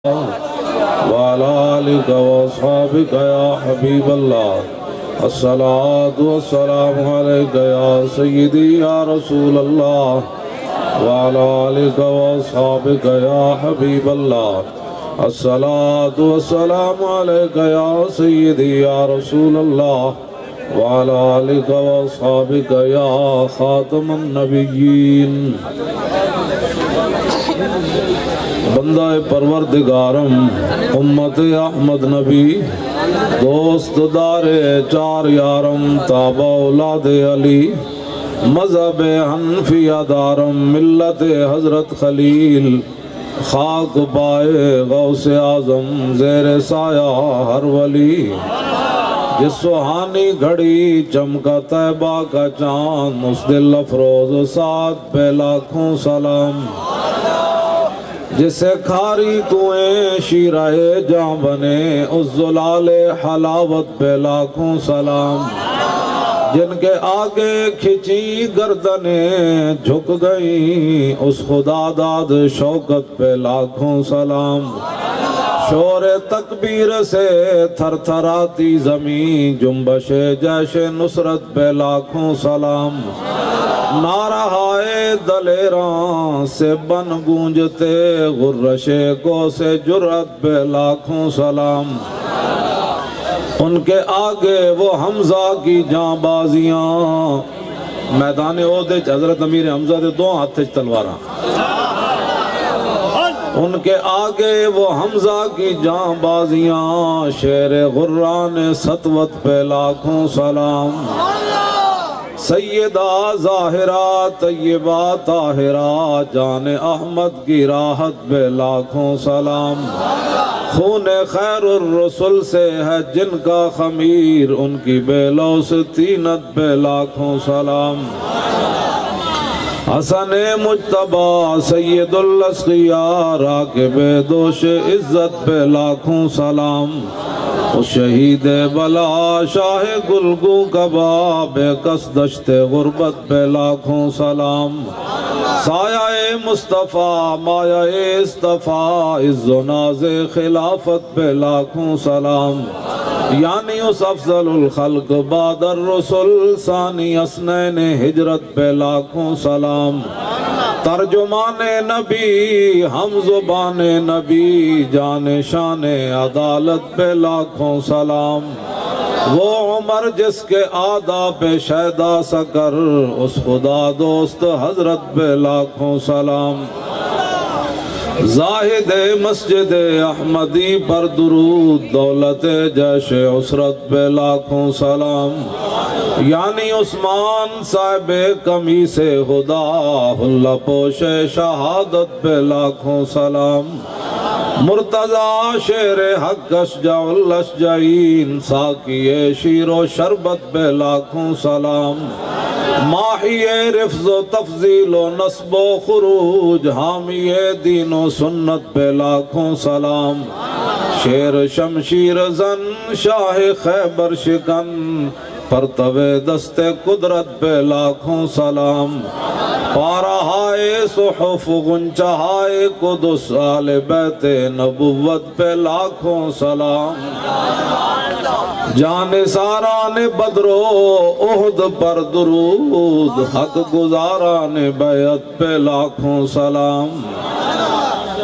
وعلى آلك وأصحابك يا حبيب الله الصلاة والسلام عليك يا سيدي يا رسول الله وعلى آلك وأصحابك يا حبيب الله الصلاة والسلام عليك يا سيدي يا رسول الله وعلى آلك وأصحابك يا خاتم النبيين بندہ پروردگارم امت احمد نبی دوست دار چار یارم تابع اولاد علی مذہب حنفیہ دارم ملت حضرت خلیل خاک پائے غوث اعظم زیر سایہ ہر ولی جس سہانی گھڑی چمکا طیبہ کا چاند اس دل افروز ساتھ پہ لاکھوں سلام جسے کھاری کنویں شیرہ جاں بنے اس زلال حلاوت پہ لاکھوں سلام جن کے آگے کھچی گردنیں جھک گئیں اس خدا داد شوکت پہ لاکھوں سلام شور تکبیر سے تھر تھراتی زمین جنبش جیش نصرت پہ لاکھوں سلام نعرہائے دلیراں سے بن گونجتے غرش کو سے جرأت پہ لاکھوں سلام ان کے آگے وہ حمزہ کی جاں بازیاں میدان عہد حضرت امیر حمزہ دے دو ہاتھ تلواراں ان کے آگے وہ حمزہ کی جاں بازیاں شیر غران سطوت پہ لاکھوں سلام سیدہ ظاہرہ طیبہ طاہرہ جان احمد کی راحت پہ لاکھوں سلام خون خیر الرسل سے ہے جن کا خمیر ان کی بے لوث طینت پہ لاکھوں سلام حسن مجتبی سید الاسقیاء راکب دوش عزت پہ لاکھوں سلام اس شہید بلا شاہ گلگوں کباب کس دشت غربت پہ لاکھوں سلام سایہ مصطفیٰ مایہ اصطفیٰ عز و ناز خلافت پہ لاکھوں سلام یعنی اس افضل الخلق بعد الرسل ثانی اسنین ہجرت پہ لاکھوں سلام ترجمان نبی ہم زبان نبی جان شان عدالت پہ لاکھوں سلام وہ عمر جس کے آداب پہ شیدا سکر اس خدا دوست حضرت پہ لاکھوں سلام زاہد مسجد احمدی پر درود دولت جیش عسرت پہ لاکھوں سلام یعنی عثمان صاحب کمی سے خدا حلہ پوش شہادت پہ لاکھوں سلام مرتضی شیر حق اشجع الاشجعین ساقی شیر و شربت پہ لاکھوں سلام ماہی رفض و تفضیل و نصب و خروج حامی دین و سنت پہ لاکھوں سلام شیر شمشیر زن شاہ خیبر شکن پرتو دست قدرت پہ لاکھوں سلام پارہائے صحف غنچہائے قدس آل بیت نبوت پہ لاکھوں سلام جان ساران بدر و احد پر درود حق گزاران بیعت پہ لاکھوں سلام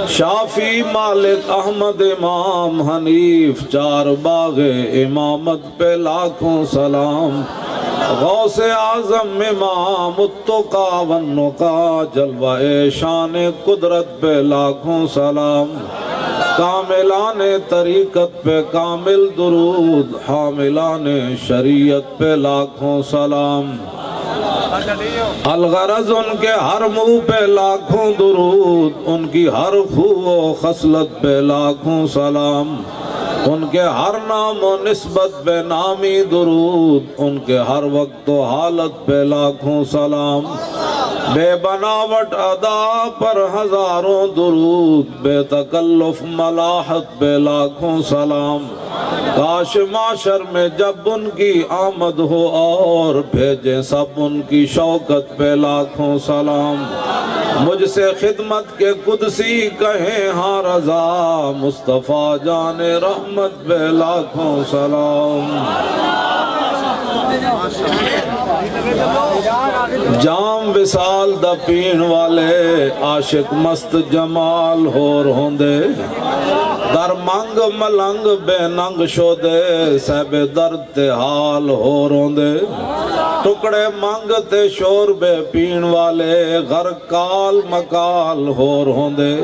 شافی مالک احمد امام حنیف چار باغ امامت پہ لاکھوں سلام غوث اعظم امام التقا والنقا جلوہ شان قدرت پہ لاکھوں سلام کاملان طریقت پہ کامل درود حاملان شریعت پہ لاکھوں سلام الغرض ان کے ہر منہ پہ لاکھوں درود ان کی ہر خو و خصلت پہ لاکھوں سلام ان کے ہر نام و نسبت پہ نامی درود ان کے ہر وقت و حالت پہ لاکھوں سلام بے بناوٹ ادا پر ہزاروں درود بے تکلف ملاحت پہ لاکھوں سلام کاش معاشر میں جب ان کی آمد ہو اور بھیجیں سب ان کی شوکت پہ لاکھوں سلام مجھ سے خدمت کے قدسی کہیں ہاں رضا، مصطفیٰ جان رحمت بے لاکھوں سلام۔ جام وصال دا پین والے عاشق مست جمال ہور ہوندے، در منگ ملنگ بے ننگ شودے، سہب درد تے حال ہور ہوندے، ٹکڑے منگ تے شور بے پین والے، غر کال مکال ہور ہوندے،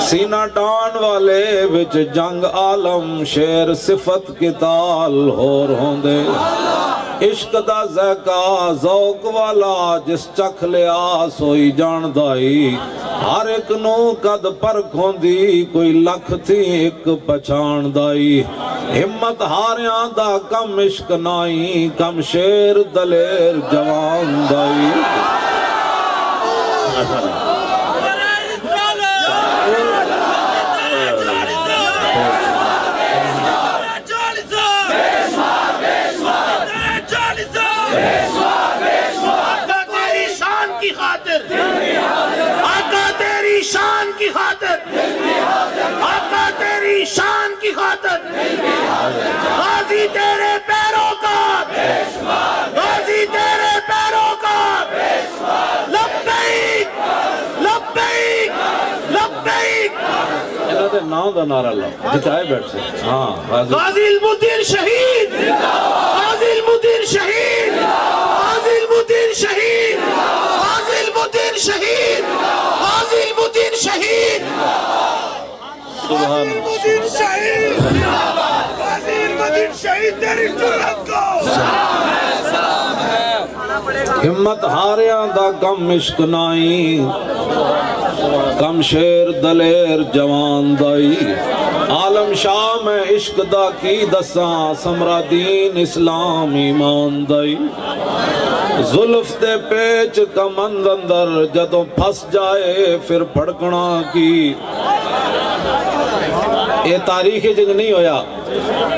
سینہ ڈان والے وچ جنگ عالم، شیر صفت کتال ہور ہوندے، عشق دا ذائقہ ذوق والا، جس چکھ لیا سوئی جان دائی، ہر ایک نو قد پرکھ ہوندی، کوئی لکھ تھی ایک پچھان دائی، ہمت ہاریاں دا کم عشق نائی، کم شیر دلیر جوان دائی۔ شان کی خاطر، آقا تیری شان کی خاطر، غازی تیرے پیروکار، غازی تیرے پیروکار، لبیک لبیک لبیک۔ انہوں نے نام دا نعرہ اللہ جتائے بیٹھ سے، ہاں غازی المدین شہید، غازی المدین شہید، غازی المدین شہید، غازی المدین شہید، غازی المدین شہید، سبحان المدین شہید، غازی المدین شہید تیری جرات کو۔ ہمت ہاریاں دا کم عشق نائی، کم شیر دلیر جوان دائی، عالم شاہ میں عشق دا کی دساں، سمرا دین اسلام ایمان دائی، زلف تے پیچ کمند اندر، جدوں پھس جائے پھر پھڑکنا کی۔ یہ تاریخ جنگ نہیں ہویا،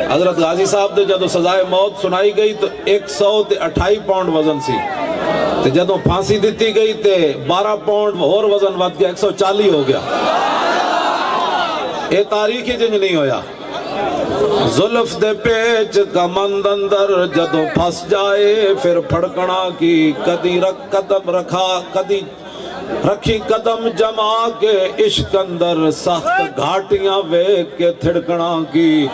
حضرت غازی صاحب دے جدوں سزائے موت سنائی گئی تو 128 پاؤنڈ وزن سی، تے جدوں پھانسی دیتی گئی تے 12 پاؤنڈ اور وزن ود گیا، 140 ہو گیا۔ یہ تاریخ جنگ نہیں ہویا۔ زلف دے پیچ کمند اندر، جدوں پھس جائے پھر پھڑکنا کی، کدی رکھ قدم رکھا، کدی رکھی قدم جما کے عشق اندر، سخت گھاٹیاں ویکھ کے تھڑکنا کی،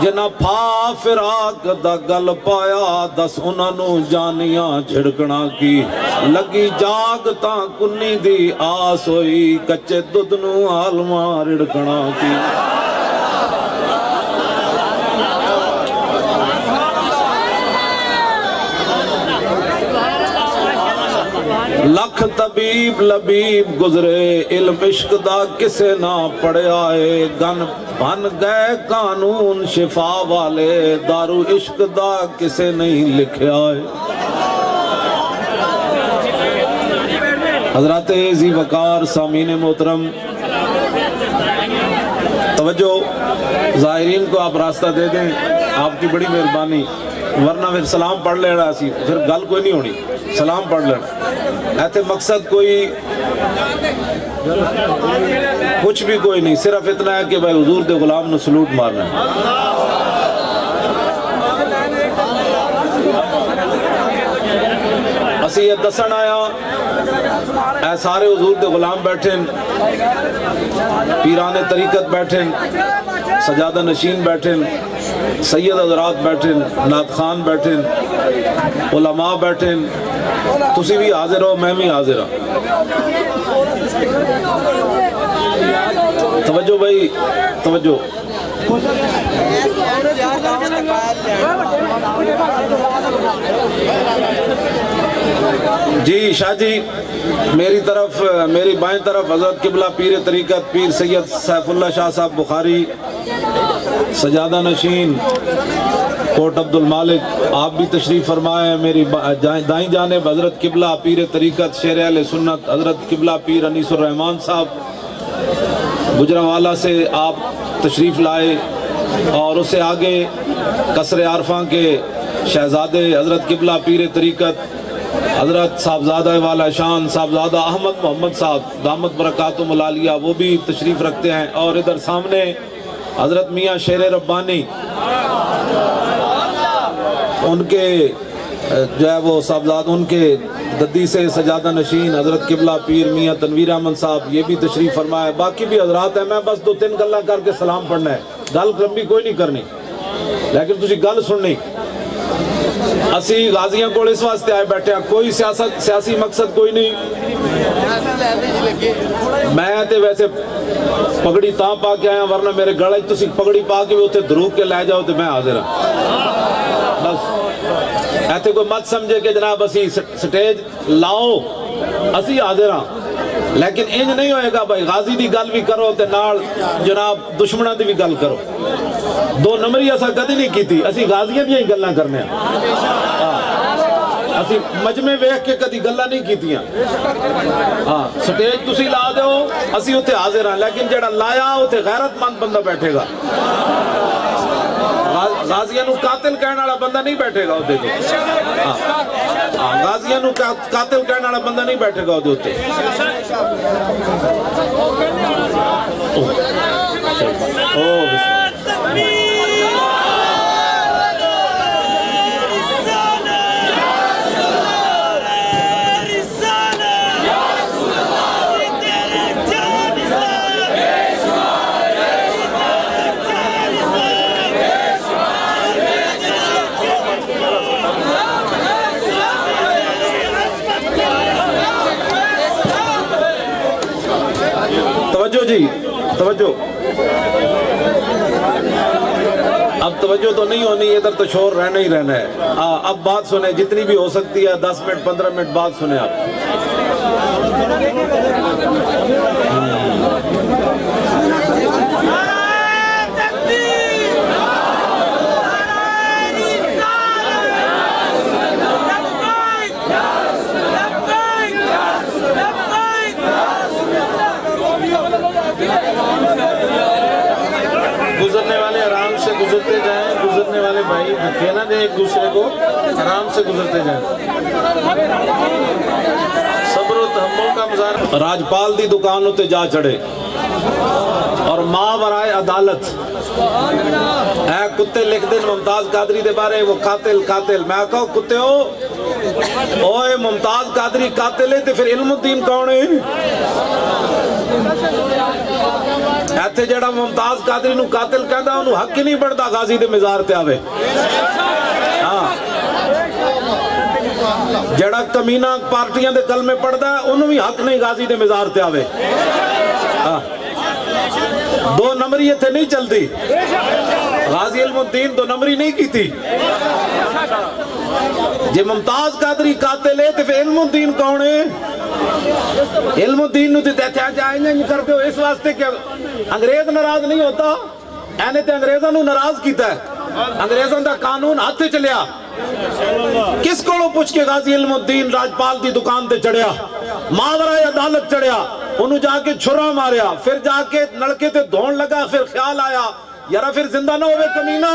جنہ پھا فراق دا گل پایا، دس انہاں نو جانیاں جھڑکنا کی، لگی جاگ تاں کنی دی آس ہوئی، کچے دودھ نو عالماں رڑکنا کی۔ لکھ طبیب لبیب گزرے، علم عشق دا کسے نہ پڑھیا ہے، گن بن گئے قانون شفا والے، دارو عشق دا کسے نہیں لکھیا ہے۔ حضرات ذی وقار سامعین محترم، توجہ، ظاہرین کو آپ راستہ دے دیں، آپ کی بڑی مہربانی، ورنہ پھر سلام پڑھ لینا سی، پھر گل کوئی نہیں ہونی، سلام پڑھ لینا۔ ایتے مقصد کوئی کچھ بھی کوئی نہیں، صرف اتنا ہے کہ بھائی حضور دے غلام نے سلوٹ مارنا ہے۔ اسی یہ دسن آیا، اے سارے حضور دے غلام بیٹھیں، پیران طریقت بیٹھیں، سجادہ نشین بیٹھیں، سید حضرات بیٹھیں، نعت خان بیٹھیں، علماء بیٹھیں، تسی بھی حاضر ہو، میں بھی حاضر ہوں۔ توجہ بھائی، توجہ۔ جی شاہ جی، میری طرف، میری بائیں طرف حضرت قبلہ پیر طریقت پیر سید سیف اللہ شاہ صاحب بخاری، سجادہ نشین کوٹ عبد المالک، آپ بھی تشریف فرمائیں۔ میری دائیں جانب حضرت قبلہ پیر طریقت شیر اہل سنت حضرت قبلہ پیر انیس الرحمن صاحب گجرانوالہ سے آپ تشریف لائے، اور اس سے آگے قصر عارفاں کے شہزادے حضرت قبلہ پیر طریقت حضرت صاحبزادہ والا شان صاحبزادہ احمد محمد صاحب دامت برکاتہم العالیہ وہ بھی تشریف رکھتے ہیں، اور ادھر سامنے حضرت میاں شیر ربانی ان کے جو ہے وہ صاحبزاد ان کے گدی سے سجادہ نشین حضرت قبلہ پیر میاں تنویر احمد صاحب یہ بھی تشریف فرمائے، باقی بھی حضرات ہیں۔ میں بس 2-3 گلاں کر کے سلام پڑھنا ہے، گل لمبی کوئی نہیں کرنی، لیکن تسی گل سننی۔ اسی غازیاں کو اس واسطے آئے بیٹھے ہیں، کوئی سیاسی مقصد کوئی نہیں۔ میں تے ویسے پگڑی تاں پا کے آیا، ورنہ میرے گلے تسی پگڑی پا کے بھی اتنے دروگ کے لے جاؤ تو میں حاضر ہوں۔ بس ایتھے کوئی مت سمجھے کہ جناب اسی سٹیج لاؤ، اسی حاضر ہاں، لیکن انج نہیں ہوئے گا بھائی غازی دی گل بھی کرو تے نال جناب دشمنوں دی بھی گل کرو۔ 2 نمبری اسا کدی نہیں کیتی، اسی غازیاں دیاں ہی گلاں کرنے ہیں، اسی مجمع ویکھ کے کدی گلاں نہیں کیتیاں۔ ہاں سٹیج تسی لا دیو اسی اتنے حاضر ہاں، لیکن جڑا لایا اتنے غیرت مند بندہ بیٹھے گا، غازیاں نو قاتل کہنے والا بندہ نہیں بیٹھے گا ادھے تے۔ غازیاں نو قاتل کہنے والا بندہ نہیں بیٹھے گا ادھے تے۔ توجہ جی توجہ، اب توجہ تو نہیں ہونی، ادھر تو شور رہنا ہی رہنا ہے۔ اب بات سنیں جتنی بھی ہو سکتی ہے، 10 منٹ 15 منٹ بات سنیں آپ۔ گزرنے والے آرام سے گزرتے جائیں، گزرنے والے بھائی دھکے نہ دیں ایک دوسرے کو، آرام سے گزرتے جائیں۔ صبر و تحمل کا مظاہرہ۔ راجپال دی دکان تے جا چڑھے اور ماں برائے عدالت اے کتے لکھ دن ممتاز قادری دے بارے وہ قاتل قاتل۔ میں کہو کتے ہو اوے ممتاز قادری قاتل ہے تے پھر علم الدین کون ہے؟ ایتھے جڑا ممتاز قادری نو قاتل کہندا انہوں حق ہی نہیں بڑھدا غازی دے مزار تے آوے۔ جڑا کمینہ پارٹیاں دے کلمے پڑھدا ہے انہوں بھی حق نہیں غازی دے مزار تے آوے۔ 2 نمبری ایتھے نہیں چلدی، غازی علم الدین 2 نمبری نہیں کی تھی۔ جے ممتاز قادری قاتل ہے تو پھر علم الدین کون ہے؟ علم الدین نو تے جائیں نہیں کرتے ہو اس واسطے کہ انگریز ناراض نہیں ہوتا، اینے تے انگریزاں نو ناراض کیتا ہے، انگریزاں دا قانون ہاتھ چلیا۔ کس کو پوچھ کے غازی علم الدین راجپال دی دکان تے چڑھیا، ماورائے عدالت چڑھیا، انہوں جا کے چھرا ماریا، پھر جا کے نلکے تے دھون لگا، پھر خیال آیا یارا پھر زندہ نہ ہوئے کمینہ،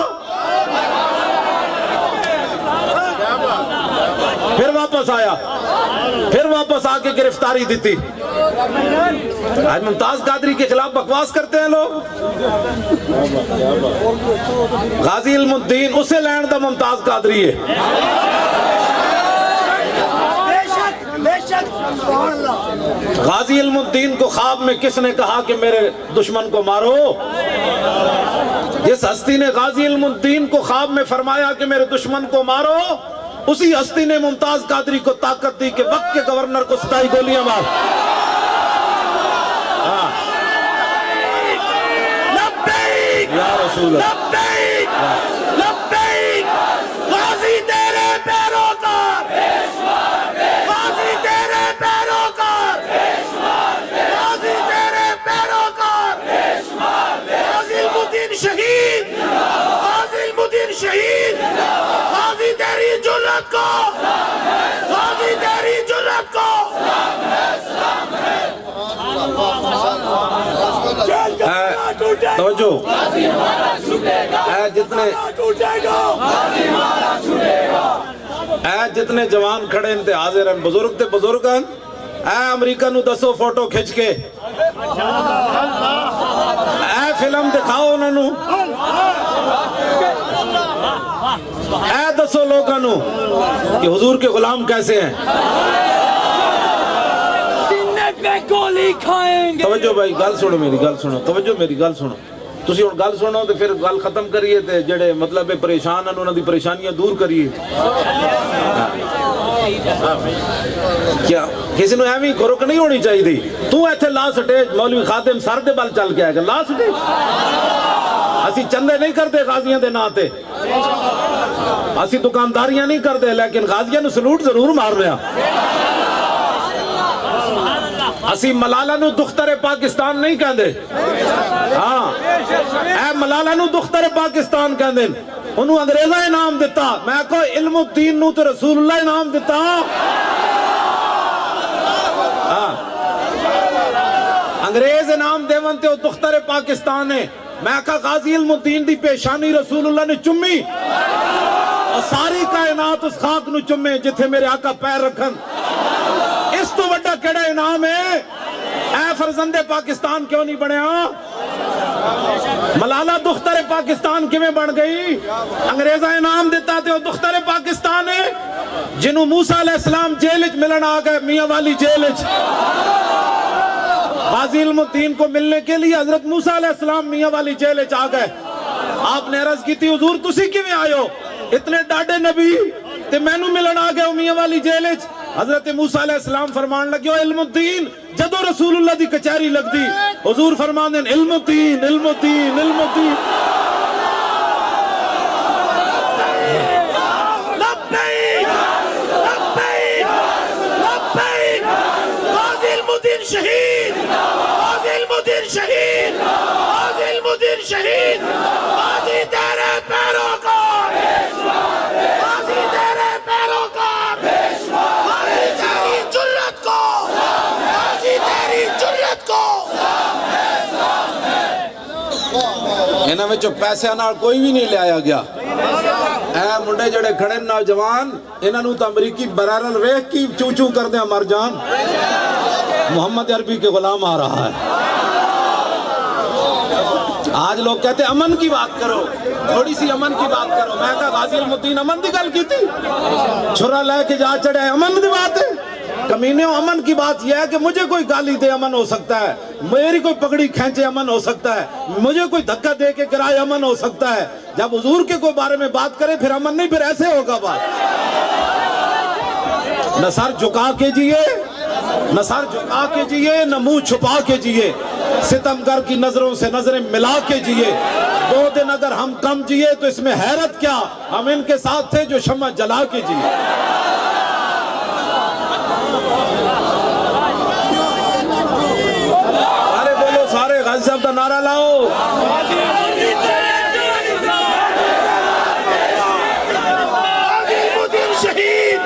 پھر واپس آیا، پھر واپس آ کے گرفتاری دیتی۔ آج ممتاز قادری کے خلاف بکواس کرتے ہیں لوگ۔ غازی علم الدین اسے لینڈ دا ممتاز قادری ہے۔ غازی علم الدین کو خواب میں کس نے کہا کہ میرے دشمن کو مارو؟ جس ہستی نے غازی علم الدین کو خواب میں فرمایا کہ میرے دشمن کو مارو، اسی ہستی نے ممتاز قادری کو طاقت دی کہ وقت کے گورنر کو 27 گولیاں مار۔ لبیک یا رسول اللہ، لبیک لبیک، غازی تیرے پیروکار، غازی تیرے پیروکار، غازی تیرے پیروکار، غازی علم الدین شہید، غازی علم الدین شہید، غازی تیری جرات کو، غازی تیری جرات کو۔ توجہ اے جتنے اے جتنے جوان کھڑے ان تے حاضر ہیں بزرگ تے بزرگ ہیں اے امریکہ نو دسو فوٹو کھچ کے اے فلم دکھاؤ انہوں نو اے دسو لوگوں نو کہ حضور کے غلام کیسے ہیں گولی کھائیں گے توجہ بھائی گل سنو میری گل سنو توجہ میری گل سنو تسی ہن گل سنو تے پھر گل ختم کریے تے جڑے مطلب پریشان ہیں انہاں دی پریشانیاں دور کریے کیا کسی نو ایویں کھرک نہیں ہونی چاہیے دی تو ایتھے لا سٹیج مولوی خادم سر دے بل چل کے آئے گا لا سٹیج اسی چندے نہیں کرتے غازیاں دے نا تے اسی دکانداریاں نہیں کرتے لیکن غازیاں نو سلوٹ ضرور مار رہے ہیں اسی ملالہ نو دختر پاکستان نہیں کہندے ہاں اے ملالہ نو دختر پاکستان کہندے انہوں انگریزہ انعام دیتا میں کہو علم الدین نو تو رسول اللہ انعام دیتا ہاں انگریز انعام دیون تے وہ دختر پاکستان ہے میں کہا غازی علم الدین دی پیشانی رسول اللہ نے چمی اور ساری کائنات اس خاک نو چمے جتھے میرے آقا پیر رکھن اس تو بڑا کیڑا انعام ہے اے فرزند پاکستان کیوں نہیں بنیا ملالہ دختر پاکستان کیویں بن گئی انگریزہ انعام دیتا تے وہ دختر پاکستان ہے جنہوں موسیٰ علیہ السلام جیل وچ ملن آ گئے میاں والی جیل وچ غازی علم الدین کو ملنے کے لیے حضرت موسیٰ علیہ السلام میاں والی جیل وچ آ گئے آپ نے عرض کی تھی حضور تسی کیویں آئے ہو اتنے ڈاڈے نبی تے مینوں ملن آ گئے میاں والی جیل وچ حضرت موسیٰ علیہ السلام فرمان لگے ہو علم الدین جدو رسول اللہ دی کچہری لگ دی حضور فرمان دیں علم الدین علم الدین علم الدین لبیک لبیک لبیک غازی علم الدین شہید غازی علم الدین شہید غازی علم الدین شہید غازی تیرے پیروکار غازی تیرے پیروکار غازی تیری جرت کو غازی تیری جرت کو انہاں وچوں پیسے نال کوئی بھی نہیں لے آیا گیا اے منڈے جڑے کھڑے نوجوان انہاں نوں تے امریکی برارل ویکھ کی چو چو کر دیا مر جان محمد عربی کے غلام آ رہا ہے آج لوگ کہتے ہیں امن کی بات کرو تھوڑی سی امن کی بات کرو میں کہا غازی علم الدین امن دی گل کی تھی چھرا لے کے جا چڑھے امن دی بات ہے کمینیوں امن کی بات یہ ہے کہ مجھے کوئی گالی دے امن ہو سکتا ہے میری کوئی پگڑی کھینچے امن ہو سکتا ہے مجھے کوئی دھکا دے کے گرائے امن ہو سکتا ہے جب حضور کے کوئی بارے میں بات کرے پھر امن نہیں پھر ایسے ہوگا بات نہ سر جھکا کے جیے نہ سر جھکا کے جیے نہ منہ چھپا کے جیے ستمگر کی نظروں سے نظریں ملا کے جیے 2 دن اگر ہم کم جیے تو اس میں حیرت کیا ہم ان کے ساتھ تھے جو شمع جلا کے جیے سارے بولو سارے غازی صاحب کا نعرہ لاؤ غازی علم الدین شہید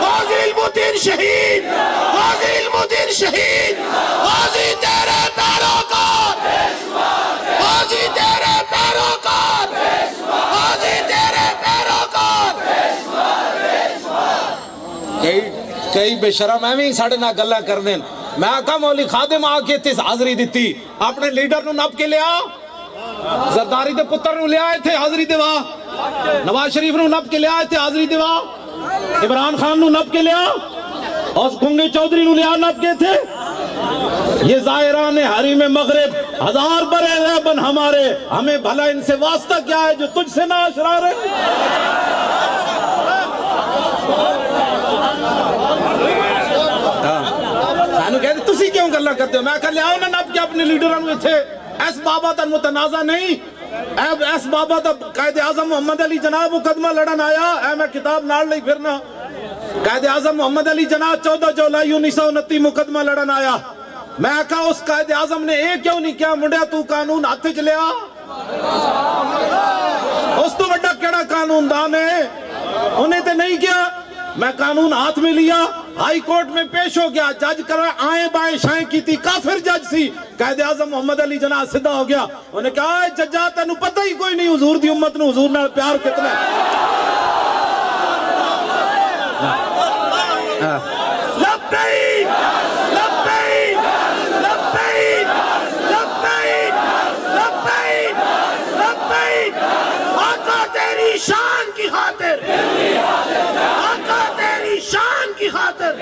غازی علم الدین شہید غازی علم الدین شہید غازی تیرے پیروکار غازی تیرے پیروکار غازی تیرے پیروکار کئی بے شرم ایویں ساڑھے نہ گلہ کر دیں میں آقا مولی خادم آکے تیس حاضری دیتی اپنے لیڈر نو نب کے لیا زرداری دے پتر نو لیا آئے تھے حاضری دیوا نواز شریف نو نب کے لیا آئے تھے حاضری دیوا عمران خان نو نب کے لیا اور کنگے چودری نو لیا نب کے تھے یہ ظاہران حریم مغرب 1000 برے غیبن ہمارے ہمیں بھلا ان سے واسطہ کیا ہے جو تجھ سے نہ اشرار ہے سانو کہتے تسی کیوں گلہ کرتے ہو میں کہا لے آؤ نا نب کے اپنے لیڈران ہوئے تھے ایس بابا تا متنازع نہیں ایس بابا تا قائد اعظم محمد علی جناب مقدمہ لڑن آیا اے میں کتاب ناڑ لئی پھرنا قائد اعظم محمد علی جناب 14 جولائی 1929 مقدمہ لڑن آیا میں کہا اس قائد اعظم نے ایک کیوں نہیں کیا منڈیا تو قانون ہاتھ چ لیا اس تو بڑا کیڑا قانون دان ہے انہیں تے نہیں کیا میں قانون ہاتھ میں لیا ہائی کورٹ میں پیش ہو گیا جج کر آئیں بائیں شائیں کی تھی کافر جج سی قائد اعظم محمد علی جناح صدا ہو گیا انہوں نے کہا ججا تینوں پتہ ہی کوئی نہیں حضور دی امت نو حضور نال پیار کتنا ہے لبیک لبیک لبیک لبیک لبیک لبیک آقا تیری شان کی خاطر آقا تیری شان کی خاطر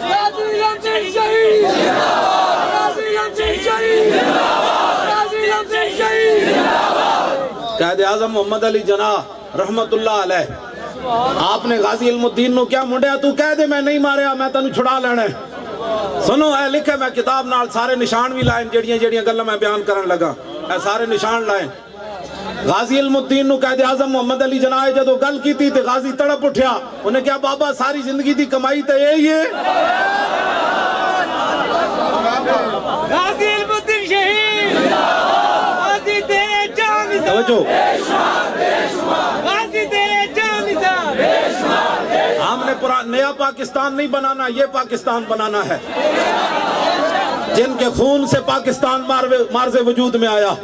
غازی حسین شہید غازی حسین شہید غازی حسین شہید قائد اعظم محمد علی جناح رحمت اللہ علیہ آپ نے غازی علم الدین نو کیا منڈیا تو کہہ دے میں نہیں ماریا میں تنو چھڑا لینا ہے سنو اے لکھے میں کتاب نال سارے نشان بھی لائیں جڑیاں گلہ میں بیان کرن لگا اے سارے نشان لائیں غازی علم الدین نو قائد اعظم محمد علی جناح جدو گل کی تھی تے غازی تڑپ اٹھیا انہیں کیا بابا ساری زندگی دی کمائی تے یہی ہے غازی علم الدین شہید غازی تیرے جان نثار توجہ غازی تیرے جان نثار ہم نے نیا پاکستان نہیں بنانا یہ پاکستان بنانا ہے جن کے خون سے پاکستان مارز وجود میں آیا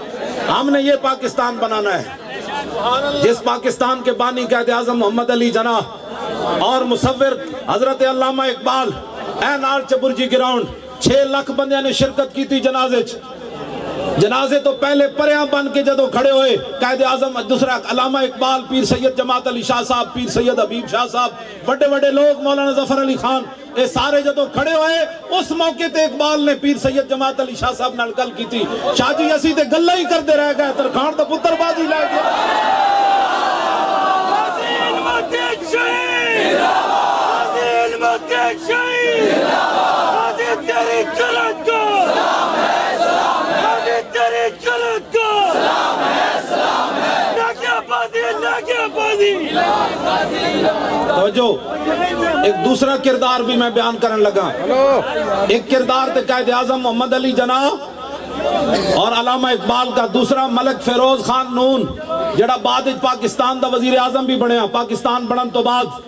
ہم نے یہ پاکستان بنانا ہے جس پاکستان کے بانی قائد اعظم محمد علی جناح اور مصور حضرت علامہ اقبال اے نال چبرجی گراؤنڈ 6 لاکھ بندیاں نے شرکت کی تھی جنازے تو پہلے پریاں بن کے جدو کھڑے ہوئے قائد اعظم دوسرا علامہ اقبال پیر سید جماعت علی شاہ صاحب پیر سید حبیب شاہ صاحب بڑے لوگ مولانا ظفر علی خان یہ سارے جدو کھڑے ہوئے اس موقع تے اقبال نے پیر سید جماعت علی شاہ صاحب نال گل کی تھی شاہ جی اسی تے گلہ ہی کردے رہ گئے ترخان دا پتر بازی لے گیا غازی علم الدین شہید غازی علم الدین شہید غازی تیری جرأت کو غازی تیری جرأت کو ناکیہ بازی توجہ ایک دوسرا کردار بھی میں بیان کرن لگا ایک کردار تے قائد اعظم محمد علی جناح اور علامہ اقبال کا دوسرا ملک فیروز خان نون جڑا بعد پاکستان دا وزیر اعظم بھی بنیا پاکستان بنن تو بعد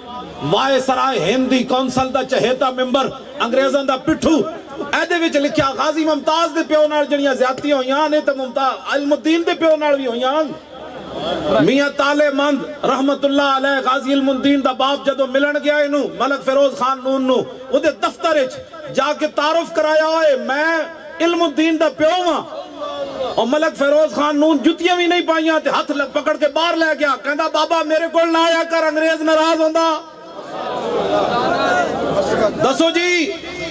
وائے سرائے ہندی کونسل دا چہیتا ممبر انگریزاں دا پٹھو ایدے وچ لکھیا غازی ممتاز دے پیو نال جڑیاں زیادتی ہویاں نے تے ممتاز علم الدین دے پیو نال بھی ہویاں میاں تالے مند رحمت اللہ علیہ غازی علم الدین دا باپ جدو ملن گیا انہوں ملک فیروز خان نون نو وہ دے دفتر جا کے تعارف کرایا ہوئے میں علم الدین دا پیو ہاں اور ملک فیروز خان نون جتیاں بھی نہیں پائیاں تے ہاتھ پکڑ کے باہر لے گیا کہندا بابا میرے کول نہ آیا کر انگریز ناراض ہوندا دسو جی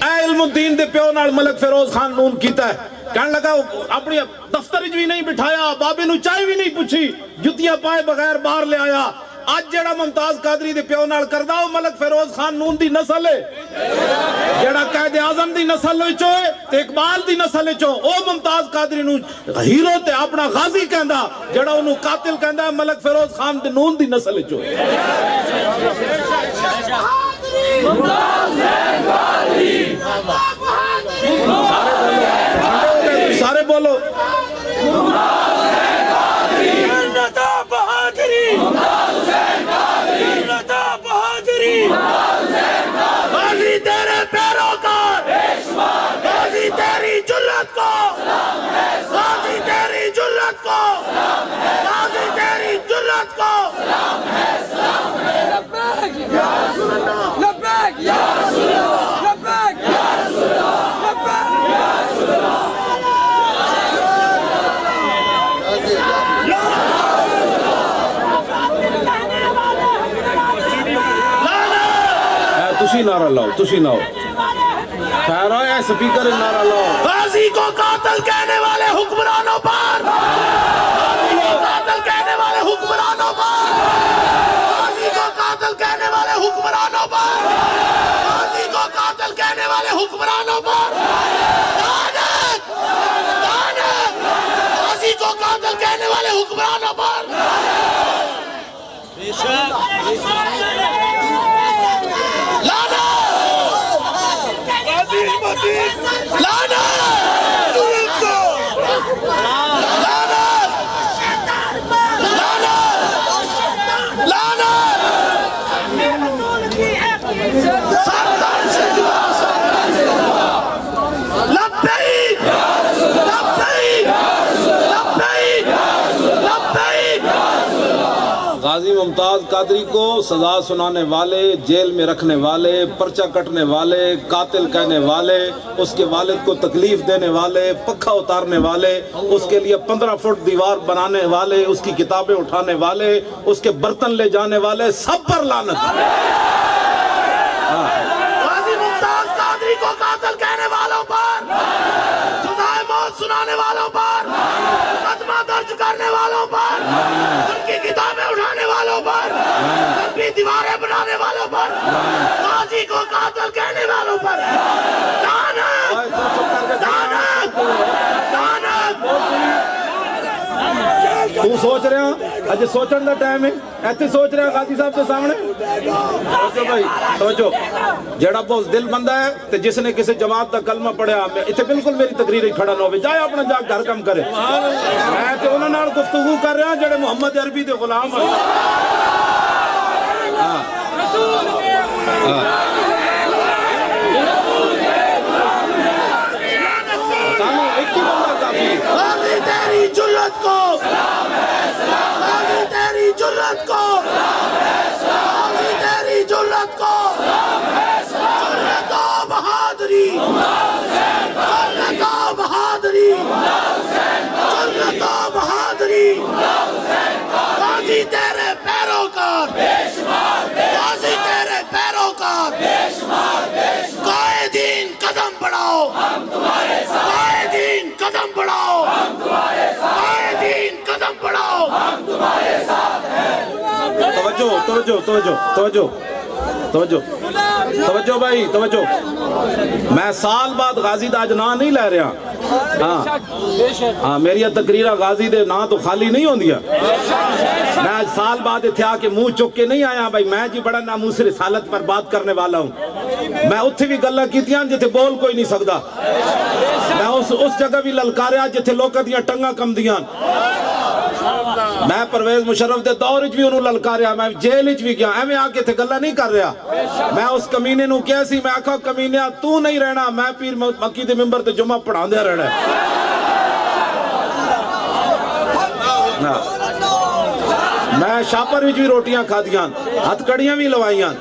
اے علم الدین دے پیو نال ملک فیروز خان نون کیتا ہے کہنے لگا اپنی دفتر بھی نہیں بٹھایا بابے نو چائے بھی نہیں پوچھی جتیاں پائے بغیر باہر لے آیا آج جڑا ممتاز قادری دے پیو نال کردا او ملک فیروز خان نون دی نسل ہے جڑا قائد اعظم دی نسل وچوں ہے تے اقبال دی نسل وچوں او ممتاز قادری نو ہیرو تے اپنا غازی کہندا جڑا اونوں قاتل کہندا ملک فیروز خان دے نون دی نسل وچوں ہے سارے بولو غازی تیرے پیروکار غازی تیری جرأت کو غازی تیری جرأت کو غازی تیری جرأت کو لبیک یا رسول اللہ لبیک یا رسول اللہ لبیک یا رسول اللہ لبیک یا رسول اللہ تسی نعرہ لاؤ تسی لاؤ خیر ہے سپیکر نعرہ لاؤ غازی کو قاتل کہنے والے حکمرانوں پر غازی کو قاتل کہنے والے حکمرانوں پر غازی کو قاتل کہنے والے حکمرانوں پر غازی کو قاتل کہنے والے حکمرانوں پر لعنت لعنت غازی کو قاتل کہنے والے حکمرانوں پر غازی ممتاز قادری کو سزا سنانے والے، جیل میں رکھنے والے، پرچہ کٹنے والے، قاتل کہنے والے، اس کے والد کو تکلیف دینے والے، پکھا اتارنے والے، اس کے لیے 15 فٹ دیوار بنانے والے، اس کی کتابیں اٹھانے والے، اس کے برتن لے جانے والے، سب پر لعنت۔ غازی ممتاز قادری کو قاتل کہنے والوں پر، سزائے موت سنانے والوں پر، مقدمہ درج کرنے والوں پر، ان کی کتابیں اٹھانے والوں پر، لمبی دیواریں بنانے والوں پر، غازی کو قاتل کہنے والوں پر لعنت، لعنت، لعنت۔ تو سوچ رہے ہیں اج سوچن دا ٹائم ہے، ایتھے سوچ رہے ہیں غازی صاحب کے سامنے۔ توجہ بھائی توجہ، جڑا بہت دل بندہ ہے تے جس نے کسی جماعت دا کلمہ پڑھیا، ایتھے بالکل میری تقریر ہی کھڑا نہ ہوے، جائے اپنا جا گھر کم کرے۔ میں تے انہاں نال گفتگو کر رہا جڑے محمد عربی دے غلام ہیں۔ غازی تیری جرت کو، غازی تیری جرت کو، غازی تیری جرت کو، جرت و بہادری، جرت و بہادری، جرت و بہادری، غازی تیرے پیروکار، غازی تیرے پیروکار، قائدین قدم بڑھاؤ، قائدین قدم بڑھاؤ، قائدین قدم بڑھاؤ۔ توجہ توجہ توجہ توجہ توجہ توجہ بھائی توجہ، میں سال بعد غازی دا نا نہیں لے رہا۔ ہاں میری تقریرہ غازی دے نا تو خالی نہیں ہوندیا۔ میں آج سال بعد اتھے آ کے منہ چک کے نہیں آیا بھائی میں جی بڑا ناموس رسالت پر بات کرنے والا ہوں۔ میں اتھے بھی گلہ کیتیاں جتے بول کوئی نہیں سکتا، میں اس جگہ بھی للکاریا جتے لوکا دیاں ٹنگا کم دیاں۔ میں پرویز مشرف دے دور بھی انہوں للکاریا، میں جیل بھی گیا، میں آ کے تھے گلہ نہیں کر رہا۔ میں اس کمینے نو کیسی میں آکھا کمینیا تو نہیں رہنا، میں پیر مکی دے ممبر تے جمعہ پڑھا دیا رہنا ہے۔ میں شاپر بھی روٹیاں کھا دیاں، ہتھ کڑیاں بھی لوائیاں،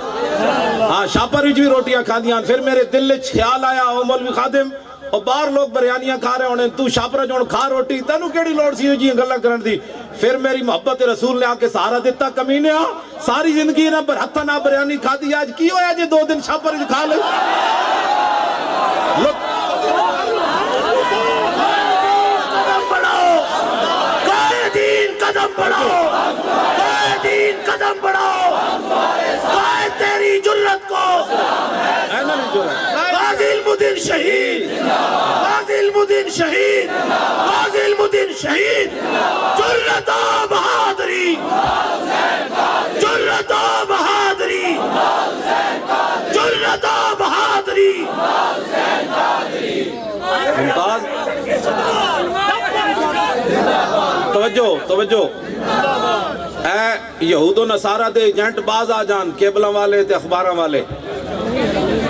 ہاں شاپر بھی روٹیاں کھا دیاں۔ پھر میرے دل لے خیال آیا او مولوی خادم اور باہر لوگ بریانیاں کھا رہے ہونے، تو شاپر جون کھا روٹی تینوں کیڑی لوڑ سی جی گلہ کرن دی۔ پھر میری محبت رسول نے آ کے سہارا دیتا، کمینیا ساری زندگی نہ برہتہ نہ بریانی کھا دی، آج کی ہویا جی 2 دن شاپر کھا لے۔ قدم بڑھاؤ، قائدین قدم بڑھاؤ، قائدین قدم بڑھاؤ، قائد تیری جرت کو، غازی المدین شہید، غازی المدین شہید، غازی المدین شہید، جرت و بہادری، جرت و بہادری، جرت و بہادری۔ ممتاز توجہ توجہ، اے یہود و نصارہ دے ایجنٹ باز آ جان، کیبلہ والے تے اخباراں والے،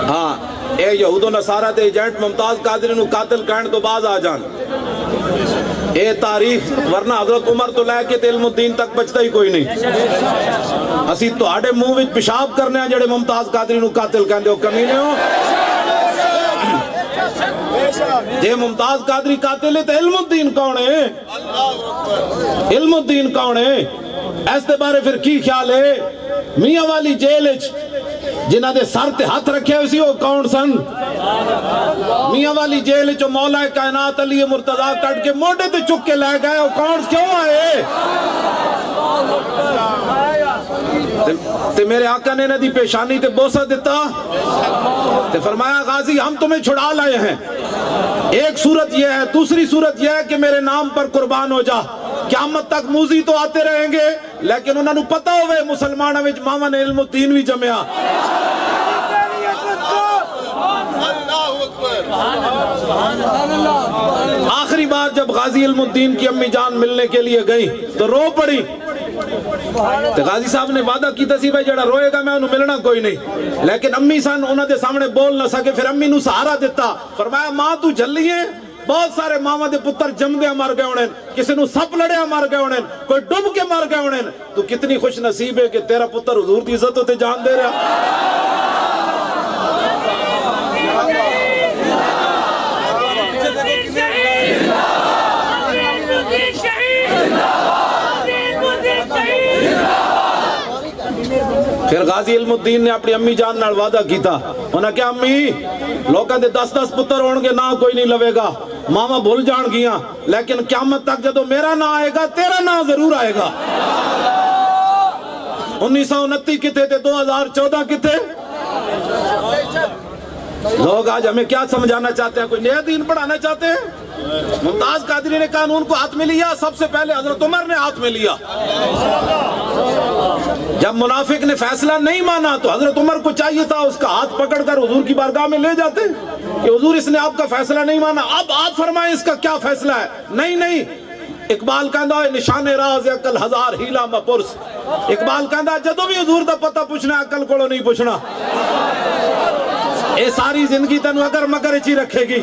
ہاں اے یہود و نصارہ دے ایجنٹ ممتاز قادری نو قاتل کہن تو باز آ جان۔ اے تاریخ ورنہ حضرت عمر تو لے کے علم الدین تک بچتا ہی کوئی نہیں۔ اسی تو آڑے منہ وچ پیشاب کرنے ہیں جڑے ممتاز قادری نو قاتل کہن دے ہو، کمینے ہو۔ جے ممتاز قادری قاتل ہے تو علم الدین کون ہے؟ علم الدین کون ہے؟ اس دے بارے پھر کی خیال ہے؟ میاں والی جیل جنہ دے سر تے ہاتھ رکھے اسی وہ کون سن؟ میاں والی جیل جو مولا کائنات علی مرتضیٰ کٹ کے موٹے تے چک کے لے گئے، وہ کون کیوں آئے؟ تے میرے آقا نے ندی پیشانی تے بوسہ دیتا تے فرمایا غازی ہم تمہیں چھڑا لائے ہیں، ایک صورت یہ ہے، دوسری صورت یہ ہے کہ میرے نام پر قربان ہو جا۔ قیامت تک موزی تو آتے رہیں گے لیکن انہوں نے پتہ ہوئے مسلمانہ وچ ماما نے علم الدین بھی جمعیا۔ آخری بار جب غازی علم الدین کی امی جان ملنے کے لیے گئی تو رو پڑی، تو غازی صاحب نے وعدہ کیتا سی بھائی جڑا روئے گا میں انہوں ملنا کوئی نہیں، لیکن امی سن انہوں دے سامنے بول نہ سکے، پھر امی نو سہارا دیتا، فرمایا ماں تو جلی ہے بہت سارے ماما دے پتر جمدے مر گئے ہونے، کسی نو سپ لڑیا مر گئے ہونے، کوئی ڈب کے مر گئے ہونے. تو کتنی خوش نصیب ہے کہ تیرا پتر حضور دی عزت ہوتے جان دے رہا. پھر غازی علم الدین نے اپنی امی جان نال وعدہ کیتا، انہاں کہا امی لوکاں دے 10 پتر ہون گے نہ کوئی نہیں لوے گا، ماما بھول جان گیاں، لیکن قیامت تک جدو میرا نام آئے گا تیرا نام ضرور آئے گا. 1929 کتے تھے، 2014 کتے. لوگ آج ہمیں کیا سمجھانا چاہتے ہیں؟ کوئی نیا دین پڑھانا چاہتے ہیں؟ ممتاز قادری نے قانون کو ہاتھ میں لیا، سب سے پہلے حضرت عمر نے ہاتھ میں لیا. جب منافق نے فیصلہ نہیں مانا تو حضرت عمر کو چاہیے تھا اس کا ہاتھ پکڑ کر حضور کی بارگاہ میں لے جاتے کہ حضور اس نے آپ کا فیصلہ نہیں مانا، اب آپ فرمائیں اس کا کیا فیصلہ ہے. نہیں، اقبال کہندا ہے نشان راز عقل ہزار ہیلا مپرس. اقبال کہندا جدو بھی حضور دا پتہ پوچھنا عقل کو نہیں پوچھنا. اے ساری زندگی تینو اگر مگر اچھی رکھے گی.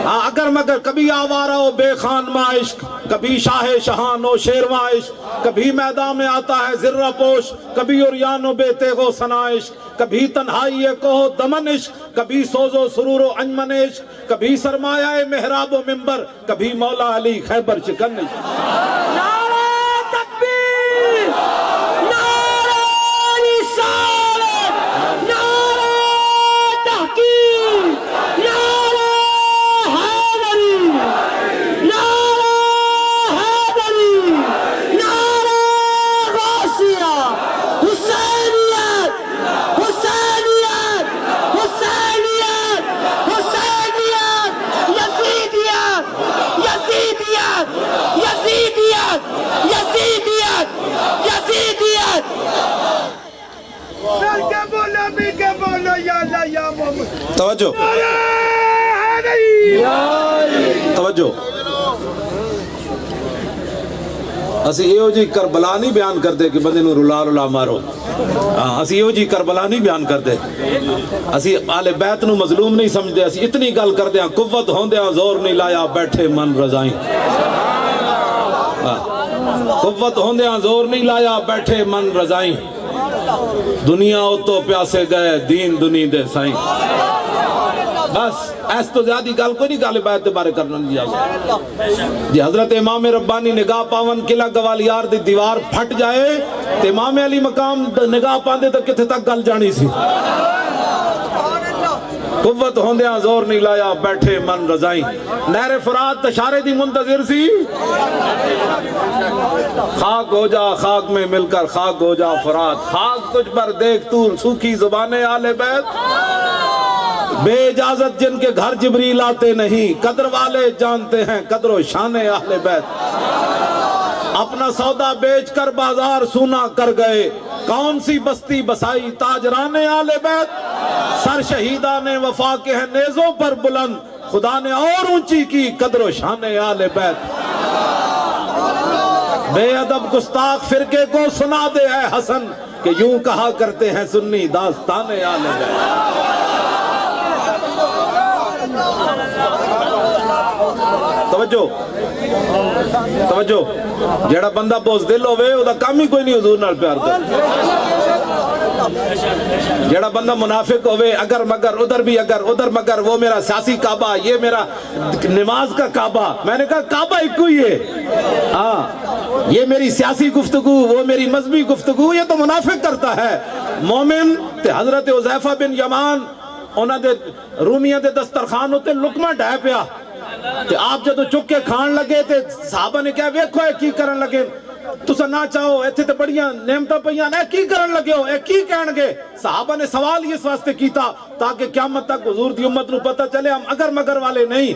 ہاں اگر مگر، کبھی آوارہ و بے خان ما عشق، کبھی شاہ شہان و شیرواں عشق، کبھی میدان میں آتا ہے زرہ پوش، کبھی عریان و بے تیغ و ثنا عشق، کبھی تنہائی کوہ دمن عشق، کبھی سوز و سرور و انجمن عشق، کبھی سرمایہ محراب و منبر، کبھی مولا علی خیبر شکن عشق. نعرہ تکبیر، نعرہ رسالت، نعرہ تحقیق، نعرہ حیدری، نعرہ حیدری، نعرہ غوثیہ، حسینیت، حسینیت، حسینیت، حسینیت، یزیدیت، یزیدیت، یزیدیت، یزیدیت، یزیدیت. مل کے بولو، مل کے بولو، یا اللہ یا محمد. توجہ توجہ. اسی ایو جی کربلا نہیں بیان کرتے کہ بندے نو رلا رلا مارو. اسی ایو جی کربلا نہیں بیان کرتے. اسی آل بیت نو مظلوم نہیں سمجھتے. اسی اتنی گل کردے ہیں قوت ہوندے زور نہیں لایا بیٹھے من رضائیں. قوت ہوندے زور نہیں لایا بیٹھے من رضائیں. دنیا او تو پیاسے گئے دین دنی دے سائیں. بس ایس تو زیادہ گل کوئی نہیں گل بیت دے بارے کرنا نہیں جائے. جی حضرت امام ربانی نگاہ پاون قلعہ گوالیار دی دیوار پھٹ جائے تو امام علی مقام نگاہ پاندے تو کتنے تک گل جانی سی. قوت ہوندیاں زور نہیں لایا بیٹھے من رضائیں. نہر فرات تشارے دی منتظر سی. خاک ہو جا خاک میں مل کر خاک ہو جا فرات. خاک تجھ پر دیکھ تو سوکھی زبانیں آل بیت. بے اجازت جن کے گھر جبریل آتے نہیں، قدر والے جانتے ہیں قدر و شان اہل بیت. اپنا سودا بیچ کر بازار سونا کر گئے، کون سی بستی بسائی تاجران آل بیت. سر شہیدان وفا کے ہیں نیزوں پر بلند، خدا نے اور اونچی کی قدر و شان آل بیت. بے ادب گستاخ فرقے کو سنا دے اے حسن کہ یوں کہا کرتے ہیں سنی داستان آل بیت. توجہ توجہ. جیڑا بندہ بوزدل ہوئے او دا کام ہی کوئی نہیں حضور نال پیار کر. جیڑا بندہ منافق ہوئے اگر مگر ادھر بھی اگر ادھر مگر، وہ میرا سیاسی کعبہ یہ میرا نماز کا کعبہ. میں نے کہا کعبہ ایک کوئی ہے. ہاں یہ میری سیاسی گفتگو وہ میری مذہبی گفتگو، یہ تو منافق کرتا ہے. مومن تے حضرت حذیفہ بن یمان انہاں دے رومیاں دے دسترخوان ہوتے لقمہ ڈھائے پیا تے آپ جدو چک کے کھان لگے تے صحابہ نے کہا ویکھو اے کی کرن لگے. تسا نہ چاہو ایتھے تے بڑیاں نعمتاں پیاں اے کی کرن لگے ہو، اے کی کہن گے. صحابہ نے سوال اس واسطے کیتا تاکہ قیامت تک حضور دی امت نو پتہ چلے ہم اگر مگر والے نہیں.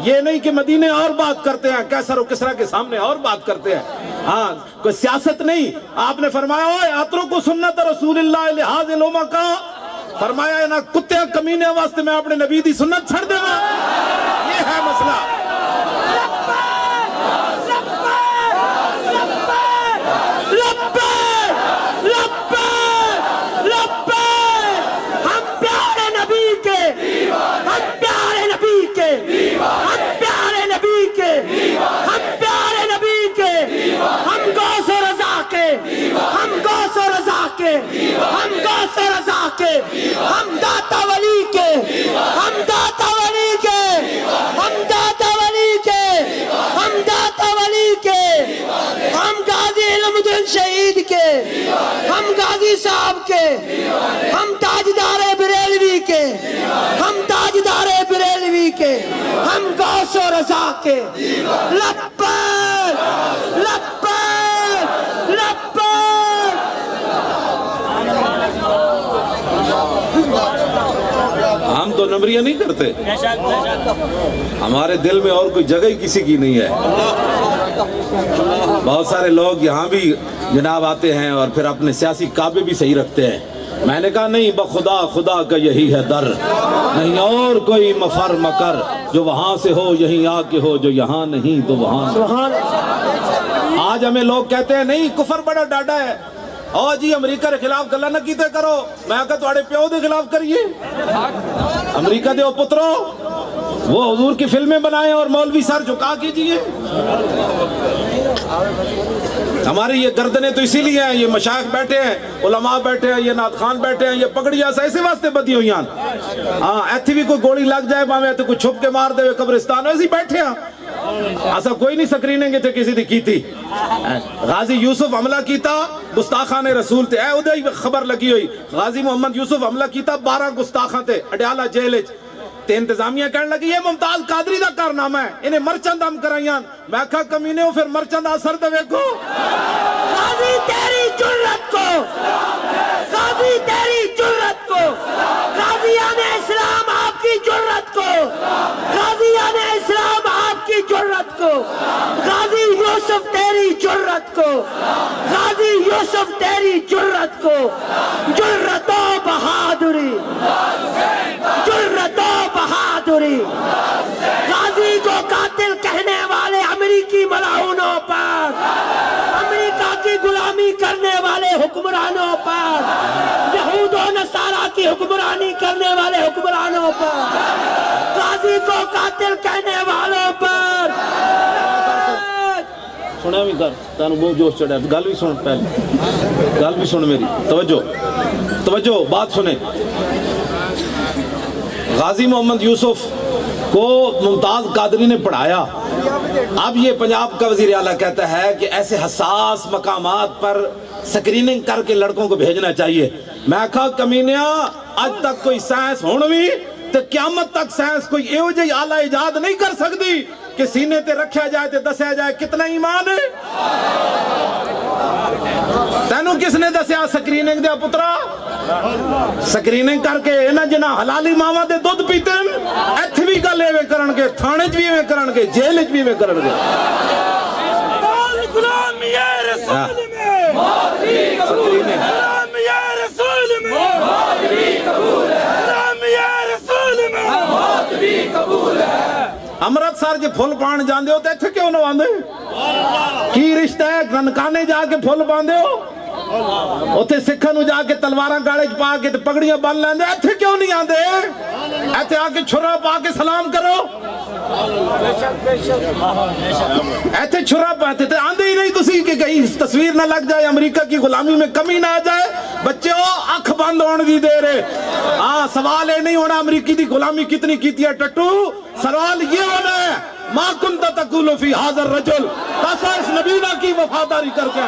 یہ نہیں کہ مدینے اور بات کرتے ہیں، کیسر و کسرا کے سامنے اور بات کرتے ہیں. ہاں کوئی سیاست نہیں. آپ نے فرمایا اوے اترکو سنت رسول اللہ لحاظ الامہ کا. فرمایا نا کتے کمینے واسطے میں اپنے نبی دی سنت چھڑ دے گا. یہ ہے مسئلہ. ہم پیارے نبی کے ہم غوث رضا کے، ہم داتا ولی کے، ہم داتا ولی کے، ہم داتا ولی کے، ہم داتا ولی کے، ہم غازی علم الدین شہید کے، ہم غازی صاحب کے، ہم تاجدار بریلوی کے، ہم تاجدار بریلوی کے، ہم غوث و رضا کے۔ لبیک لبیک لبیک۔ ہم تو نمبریاں نہیں کرتے، ہمارے دل میں اور کوئی جگہ ہی کسی کی نہیں ہے۔ بہت سارے لوگ یہاں بھی جناب آتے ہیں اور پھر اپنے سیاسی کعبے بھی صحیح رکھتے ہیں۔ میں نے کہا نہیں، بخدا خدا کا یہی ہے در، نہیں اور کوئی مفر مکر، جو وہاں سے ہو یہیں آ کے ہو، جو یہاں نہیں تو وہاں۔ آج ہمیں لوگ کہتے ہیں نہیں کفر بڑا ڈاڈا ہے، او جی امریکہ کے خلاف گلا نہ کیتے کرو۔ میں کہا تھوڑے پیو دے خلاف کریے، امریکہ دے او پترو، وہ حضور کی فلمیں بنائیں اور مولوی سر جھکا کیجئے۔ ہماری یہ گردنیں تو اسی لیے ہیں، یہ مشائخ بیٹھے ہیں، علماء بیٹھے ہیں، یہ نعت خان بیٹھے ہیں، یہ پگڑیاں ایسے واسطے بدی ہوئی ہیں۔ ہاں ایتھی بھی کوئی گولی لگ جائے باویں تو کوئی چھپ کے مار دے قبرستان ایسے بیٹھے ہیں۔ ایسا کوئی نہیں سکریننگ تھے کسی دی کی تھی۔ غازی یوسف حملہ کیتا، گستاخان رسول تھے، اے ادھے ہی خبر لگی ہوئی، غازی محمد یوسف حملہ کیتا، 12 گستاخاں تھے اڈیالہ جیل وچ۔ تے انتظامیہ کہنے لگی یہ ممتاز قادری دا کارنامہ ہے، انہیں مرچند ہم کرائیاں۔ میں کہا کمینے ہو پھر مرچند اثر دے ویکھو۔ غازی تیری جرت کو، غازی تیری جرت کو، غازیان اسلام آپ کی جرت کو، غازیان اسلام آپ کی جرت کو، غازی یوسف تیری جرت کو، غازی یوسف تیری جرت کو، جرت و بہادری، جرت و بہادری۔ غازی کو قاتل کہنے والے امریکی ملعونوں پر، امریکہ کی غلامی کرنے والے حکمرانوں پر، یہود و نصارہ کی حکمرانی کرنے والے حکمرانوں پر، غازی کو قاتل کہنے والوں پر۔ سنیا بھی کر، تانوں بہت جوش چڑھا، گل بھی سن، پہلے گل بھی سن میری، توجہ توجہ بات سنیں۔ غازی محمد یوسف کو ممتاز قادری نے پڑھایا۔ اب یہ پنجاب کا وزیر اعلیٰ کہتا ہے کہ ایسے حساس مقامات پر سکریننگ کر کے لڑکوں کو بھیجنا چاہیے۔ میں کہا کمینیاں آج تک کوئی سائنس ہونوی تو قیامت تک سائنس کوئی ایو جی آلہ ایجاد نہیں کر سکتی کہ سینے تے رکھا جائے تے دسیا جائے کتنا ایمان ہے۔ تینوں کس نے دسیا سکریننگ دیا پترا؟ سکریننگ کر کے انہاں جنہاں حلالی ماما دے دودھ پیتے ہیں ایتھے بھی گل ایویں کرنگے، تھانے چ بھی ایویں کرنگے، جیل چ بھی ایویں کرنگے۔ غلام یا رسول میں غلام یا رسول میں غلام یا رسول میں موت بھی قبول ہے۔ امرتسر جے پھل پان جاندے ہو تے ایتھے کیوں نہ آندے؟ کی رشتہ ہے ننکانے جا کے پھل پاندے ہو؟ اوتھے سکھاں نو جا کے تلواراں گالے چ پا کے تے پگڑیاں بن لیندے، ایتھے کیوں نہیں آندے؟ ایتھے آ کے چھرا پا کے سلام کرو، ایتھے چھرا پاتے تے آندے ہی نہیں تسی کہ کہیں تصویر نہ لگ جائے، امریکہ کی غلامی میں کمی نہ آ جائے۔ بچوں اکھ بند ہون دی دیر ہے۔ ہاں سوال یہ نہیں ہونا امریکی دی غلامی کتنی کیتی ہے ٹٹو، سوال یہ ہونا ہے ما کنت تقول فی ھذا الرجل، کیسا اس نبینا کی وفاداری کر کے۔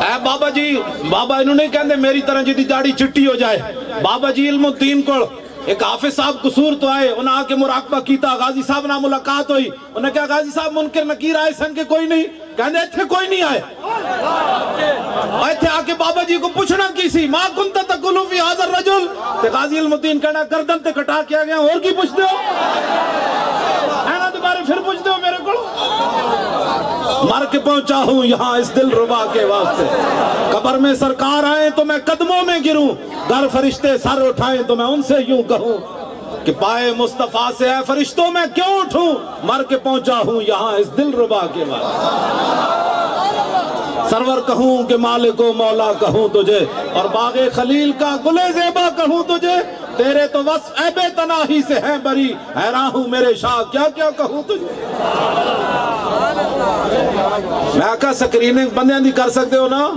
اے بابا جی، بابا انہوں نے کہندے میری طرح جی داڑھی چٹی ہو جائے۔ بابا جی علم الدین کو ایک حافظ صاحب قصور تو آئے، انہاں آ کے مراقبہ کیتا، غازی صاحب نہ ملاقات ہوئی، انہوں نے کہا غازی صاحب منکر نکیر آئے سن کے کوئی نہیں، کہندے ایتھے کوئی نہیں آئے۔ ایتھے آ کے بابا جی کو پوچھنا کی سی ما کنت تقول فی ھذا الرجل، تے غازی علم الدین کہنا گردن تے کٹا کیا گیا، اور کی پوچھ دو اینا دوبارے پھر پوچھ دو میرے کو۔ مر کے پہنچا ہوں یہاں اس دل ربا کے واسطے، قبر میں سرکار آئیں تو میں قدموں میں گروں، گر فرشتے سر اٹھائیں تو میں ان سے یوں کہوں کہ پائے مصطفیٰ سے اے فرشتوں میں کیوں اٹھوں، مر کے پہنچا ہوں یہاں اس دل ربا کے واسطے۔ سرور کہوں کہ مالک و مولا کہوں تجھے، اور باغ خلیل کا گل زیبا کہوں تجھے، تیرے تو وصف عیب تناہی سے ہیں بری، حیران ہوں میرے شاہ کیا کیا کہوں تجھے۔ میں کہا سکریننگ بندیاں دی کر سکتے ہو نا،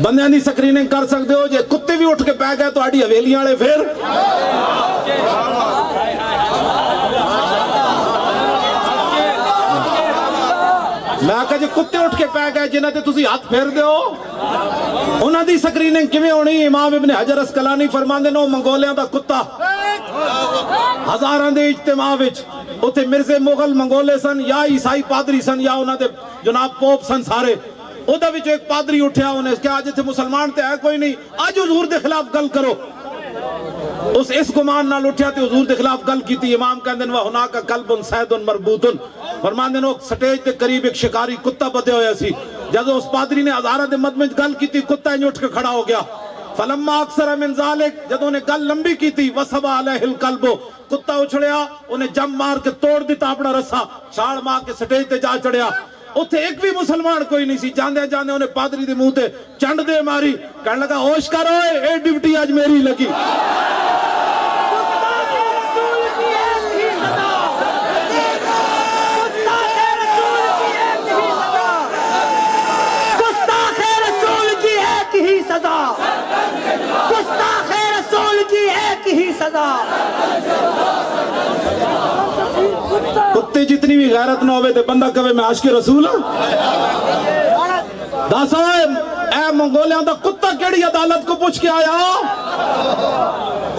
بندیاں دی سکریننگ کر سکتے ہو، جے کتے بھی اٹھ کے پہ گئے تو آڑی حویلیاں والے پھر میں کہا جی کتے اٹھ کے پہ گئے جنہاں تے تسی ہاتھ پھیر دے ہو، انہاں دی سکریننگ کیویں ہونی؟ امام ابن حجر اسقلانی فرماندے نے منگولیاں دا کتا ہزاراں دے اجتماع وچ، اوتھے مرزے مغل منگولے سن یا عیسائی پادری سن یا انہاں دے جناب پوپ سن سارے، اودا وچ ایک پادری اٹھیا، انہیں کہا آج اتھے مسلمان تے ہے کوئی نہیں، آج حضور دے خلاف گل کرو۔ اس گمان نال اٹھیا تے حضور دے خلاف گل کیتی۔ امام کہندے نے وَهُنَاكَ كَلْبٌ صَيْدٌ مَرْبُوطٌ، فرماندے نے سٹیج تے قریب ایک شکاری کتا بدے ہویا سی، جدوں اس پادری نے ہزاراں دے مد وچ گل کیتی کتا انج اٹھ کے کھڑا ہو گیا۔ فَلَمَّا أَكْثَرَ مِنْ ذَلِكَ، جدوں نے گل لمبی کیتی وَصَبَ عَلَيْهِ الْقَلْبُ، کتا اچھڑیا، انہیں جم مار کے توڑ دیتا اپنا رسا، چھاڑ مار کے سٹیج تے جا چڑھیا۔ اتھے ایک بھی مسلمان کوئی نہیں سی، جاندے جاندے انہیں پادری دے منہ تے چنڈ دے ماری، کہنے لگا ہوش کرو اے ڈیوٹی آج میری لگی۔ گستاخ رسول کی ایک ہی سزا۔ کتے جتنی بھی غیرت نہ ہوئے تھے بندہ کہے میں عاشق رسول ہوں۔ داسا اے منگولیاں دا کتا کیڑی عدالت کو پوچھ کے آیا؟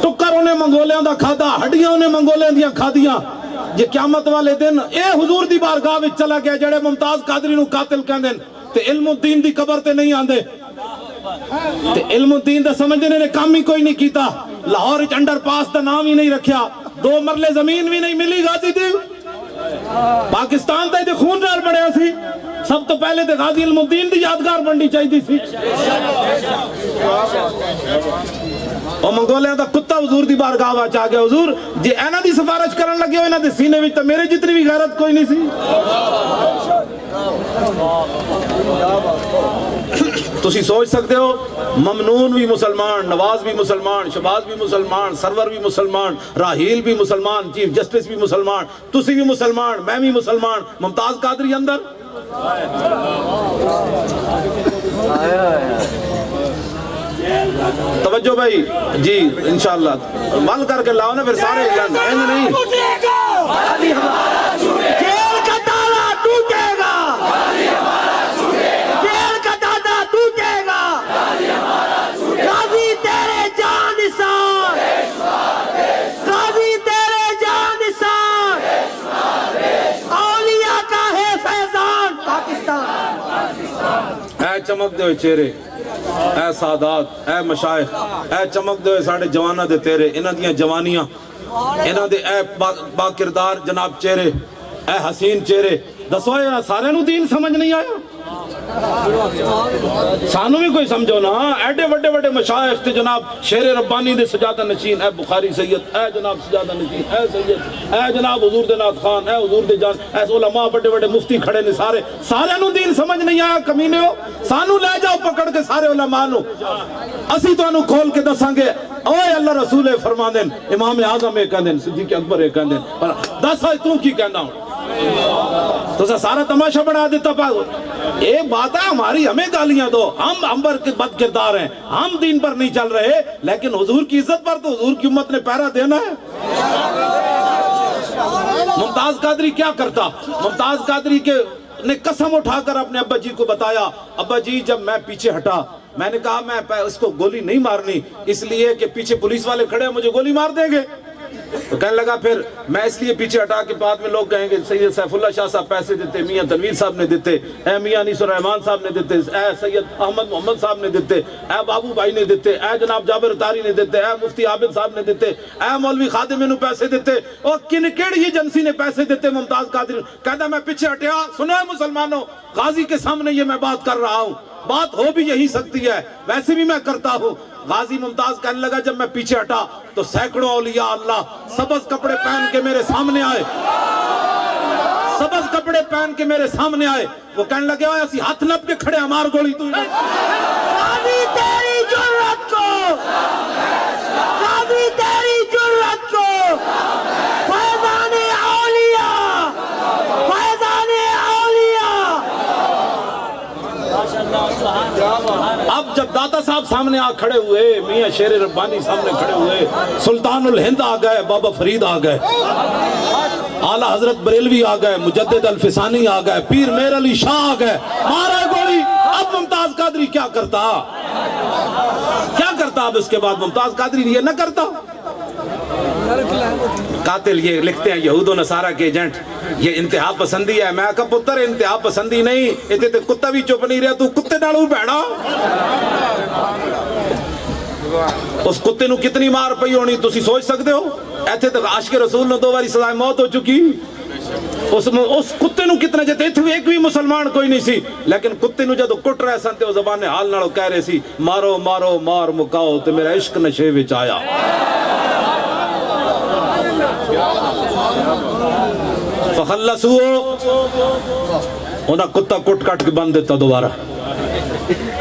ٹکر انہیں منگولیاں دا کھادا، ہڈیاں انہیں منگولیاں دیاں کھادیاں۔ یہ قیامت والے دن اے حضور دی بارگاہ وچ چلا گیا جڑے ممتاز قادری نو قاتل کہندے تے علم الدین دی قبر تے نہیں آندے، تے علم الدین دا سمجھنے نے کام ہی کوئی نہیں کیتا، لاہور اچ انڈر پاس دا نام ہی نہیں رکھیا، 2 مرلے زمین بھی نہیں ملی غازی دی، پاکستان تے دے خون نال بڑھیا سی، سب تو پہلے تے غازی علم الدین دی یادگار بننی چاہیے سی۔ اور منگولیاں دا کتا حضور دی بارگاہ وچ آ گیا، حضور جے انہاں دی سفارش کرن لگے ہو انہاں دے سینے وچ تے میرے جتنی بھی غیرت کوئی نہیں سی۔ تسی سوچ سکتے ہو ممنون بھی مسلمان، نواز بھی مسلمان، شہباز بھی مسلمان، سرور بھی مسلمان، راحیل بھی مسلمان، چیف جسٹس بھی مسلمان، تسی بھی مسلمان، میں بھی مسلمان، ممتاز قادری اندر۔ توجہ بھائی جی انشاءاللہ مل کر کے لاؤ نا پھر سارے نہیں جیل کا تالا ٹوٹے گا، جیل کا دادا ٹوٹے گا، غازی تیرے جان نثار، غازی تیرے جان نثار، اولیاء کا ہے فیضان پاکستان۔ اے چمک دے ہوئے چہرے، اے سادات، اے مشائخ، اے چمک دے ہوئے ساڑھے جوانہ دے تیرے، انہاں دیاں جوانیاں، انہاں دے اے با کردار جناب چہرے، اے حسین چہرے، دسو یہ سارے نو دین سمجھ نہیں آیا؟ سانو بھی کوئی سمجھو نا، ایڈے وڈے وڈے مشائخ تے جناب شیر ربانی دے سجادہ نشین، اے بخاری سید، اے جناب سجادہ نشین، اے سید، اے جناب حضور دے نعت خان، اے حضور دے جان، اے علماء وڈے وڈے مفتی کھڑے نے سارے نو دین سمجھ نہیں آیا؟ کمینے ہو، سانو لے جاؤ پکڑ کے سارے علماء نو، اسی تو انو کھول کے دساں گے اوے اللہ رسول فرمان دین، امام اعظم ایک کہندے، صدیق اکبر ایک کہندے، دس آئے تو کی کہنا ہوں تو سارا تماشا بنا دیتا پا۔ ایک بات ہے ہماری، ہمیں گالیاں دو، ہم امبر کے بد کردار ہیں، ہم دین پر نہیں چل رہے، لیکن حضور کی عزت پر تو حضور کی امت نے پہرا دینا ہے۔ ممتاز قادری کیا کرتا؟ ممتاز قادری نے قسم اٹھا کر اپنے ابا جی کو بتایا، ابا جی جب میں پیچھے ہٹا میں نے کہا میں اس کو گولی نہیں مارنی اس لیے کہ پیچھے پولیس والے کھڑے ہیں مجھے گولی مار دیں گے، تو کہنے لگا پھر میں اس لیے پیچھے ہٹا کے بعد میں لوگ کہیں گے سید سیف اللہ شاہ صاحب پیسے دیتے، میاں تنویر صاحب نے دیتے، اے میاں انیس الرحمان صاحب نے دیتے، اے سید احمد محمد صاحب نے دیتے، اے بابو بھائی نے دیتے، اے جناب جابر اتاری نے دیتے، اے مفتی عابد صاحب نے دیتے، اے مولوی خادم نے پیسے دیتے، اور کن کیڑی ایجنسی نے پیسے دیتے ممتاز قادری؟ کہتا میں پیچھے ہٹیا، سنو مسلمانوں غازی کے سامنے یہ میں بات کر رہا ہوں، بات ہو بھی یہی سکتی ہے، ویسے بھی میں کرتا ہوں۔ غازی ممتاز کہنے لگا جب میں پیچھے ہٹا تو سینکڑوں اولیاء اللہ سبز کپڑے پہن کے میرے سامنے آئے، سبز کپڑے پہن کے میرے سامنے آئے، وہ کہنے لگے ہوئے اسی ہاتھ نپ کے کھڑے ہمار گولی تو قاضی تیری جرت کو، قاضی تیری جرت کو، فیضان اولیاء، فیضان اولیاء۔ اب جب داتا صاحب سامنے آ کھڑے ہوئے، میاں شیر ربانی سامنے کھڑے ہوئے، سلطان الہند آ گئے، بابا فرید آ گئے، اعلیٰ حضرت بریلوی آ گئے، مجدد الفسانی آ گئے، پیر میر علی شاہ آ گئے، مارا گولی۔ اب ممتاز قادری کیا کرتا؟ اب اس کے بعد ممتاز قادری یہ نہ کرتا؟ قاتل یہ لکھتے ہیں یہود و نصارہ کے ایجنٹ، یہ انتہا پسندی ہے۔ میں کہا پتر انتہا پسندی نہیں، اتنے تے کتا بھی چپ نہیں رہا، تو کتے نالوں بیڑا۔ اس کتے نو کتنی مار پئی ہونی تسی سوچ سکتے ہو؟ ایتھے تک عاشق رسول نو 2 باری سزائے موت ہو چکی، اس کتے نو کتنا جتے ایک بھی مسلمان کوئی نہیں سی، لیکن کتے نو جدو کٹ رہے سن تے وہ زبان حال نالو کہہ رہے سی مارو مارو مار مکاؤ تے میرا عشق نشے وچ آیا۔ فخلصو انہاں کتا کٹ کٹ کے بند دیتا دوبارہ۔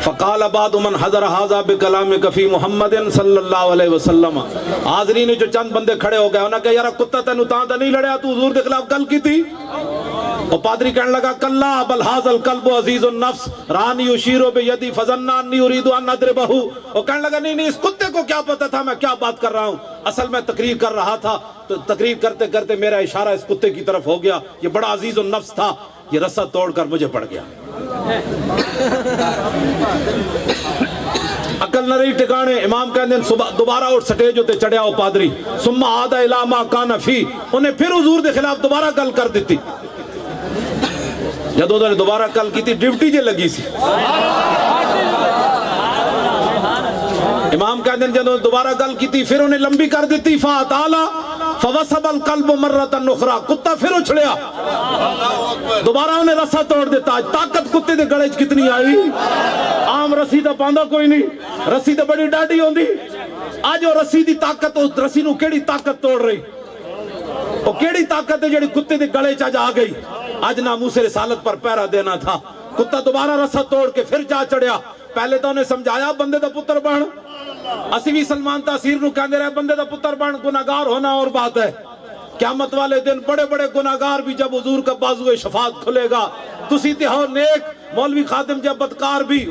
فقال بعد من حضر هذا بکلامک فی محمد صلی اللہ علیہ وسلم، حاضرین جو چند بندے کھڑے ہو گئے، انہاں کہا یارا کتا تینو تاں تے نہیں لڑیا، تو حضور دے خلاف گل کی تھی؟ اور پادری کہنے لگا کلا بل هذا القلب عزیز النفس رانی یشیر بیدی فظن انی اريد ان اضربہ۔ وہ کہنے لگا نہیں اس کتے کو کیا پتا تھا میں کیا بات کر رہا ہوں، اصل میں تقریر کر رہا تھا، تو تقریر کرتے کرتے میرا اشارہ اس کتے کی طرف ہو گیا، یہ بڑا عزیز النفس تھا، یہ رسہ توڑ کر مجھے پڑ گیا۔ عقل نہ رہی ٹکانے، امام کہنے دوبارہ اور سٹیج ہوتے چڑھیا ہو پادری، ثم عاد الی ما کان فی، انہیں پھر حضور دے خلاف دوبارہ گل کر دیتی۔ جدو انہوں نے دوبارہ گل کی تھی ڈیوٹی جے لگی سی، امام کہتے ہیں جدو دوبارہ گل کی تھی پھر انہیں لمبی کر دیتی، فَاتَعَلَى فَوَسَبَ الْقَلْبُ مَرَّةً نُخْرَى، کتا پھر اچھڑیا، دوبارہ انہیں رسہ توڑ دیتا۔ طاقت کتے دے گڑے کتنی آئی، عام رسی دا پاندہ کوئی نہیں، رسی دا بڑی ڈاڈی ہوندی، آج وہ رسی دی طاقت، اس رسی نو کیڑی طاقت توڑ رہی، وہ کیڑی طاقت ہے جڑی کتے دے گڑے چاہ جا گئی، آج ناموس رسالت پر پیرا دینا تھا۔ کتا دوبارہ رسہ توڑ کے پھر جا چڑھیا، پہلے تو انہیں سمجھایا بندے دا پتر بن، اسی بھی سلمان تاثیر نو کہندے رہے بندے دا پتر بن، گناہگار ہونا اور بات ہے، قیامت والے دن بڑے بڑے گناہگار بھی جب حضور کا بازوئے شفاعت کھلے گا، تسی تے ہو نیک، مولوی خادم جب بدکار بھی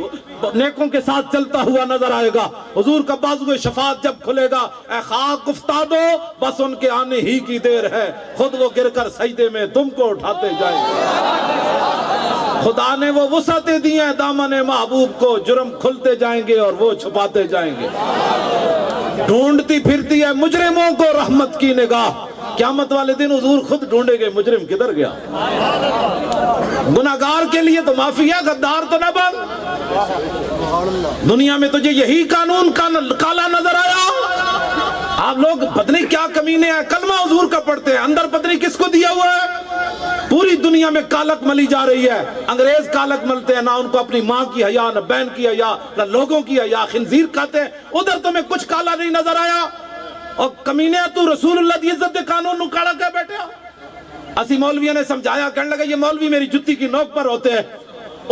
نیکوں کے ساتھ چلتا ہوا نظر آئے گا، حضور کا بازوئے شفاعت جب کھلے گا، اے خاک افتادو بس ان کے آنے ہی کی دیر ہے، خود وہ گر کر سجدے میں تم کو اٹھاتے جائیں گے۔ خدا نے وہ وسعتیں دی ہیں دامن محبوب کو، جرم کھلتے جائیں گے اور وہ چھپاتے جائیں گے۔ ڈھونڈتی پھرتی ہے مجرموں کو رحمت کی نگاہ، قیامت والے دن حضور خود ڈھونڈے گے مجرم کدھر گیا۔ گناہگار کے لیے تو معافی ہے، غدار تو نہ بن۔ دنیا میں تجھے یہی قانون کالا نظر آیا؟ آپ لوگ پتہ نہیں کیا کمینے ہیں، کلمہ حضور کا پڑھتے ہیں، اندر پتہ نہیں کس کو دیا ہوا ہے۔ پوری دنیا میں کالک ملی جا رہی ہے، انگریز کالک ملتے ہیں، نہ ان کو اپنی ماں کی حیا، نہ بہن کی حیا، نہ لوگوں کی حیا، خنزیر کھاتے ہیں، ادھر تمہیں کچھ کالا نہیں نظر آیا؟ اور کمینے تو رسول اللہ دی عزت دے قانون نو کالا کہہ بیٹھے ہو۔ اسی مولویوں نے سمجھایا، کہنے لگا یہ مولوی میری جتی کی نوک پر ہوتے ہیں۔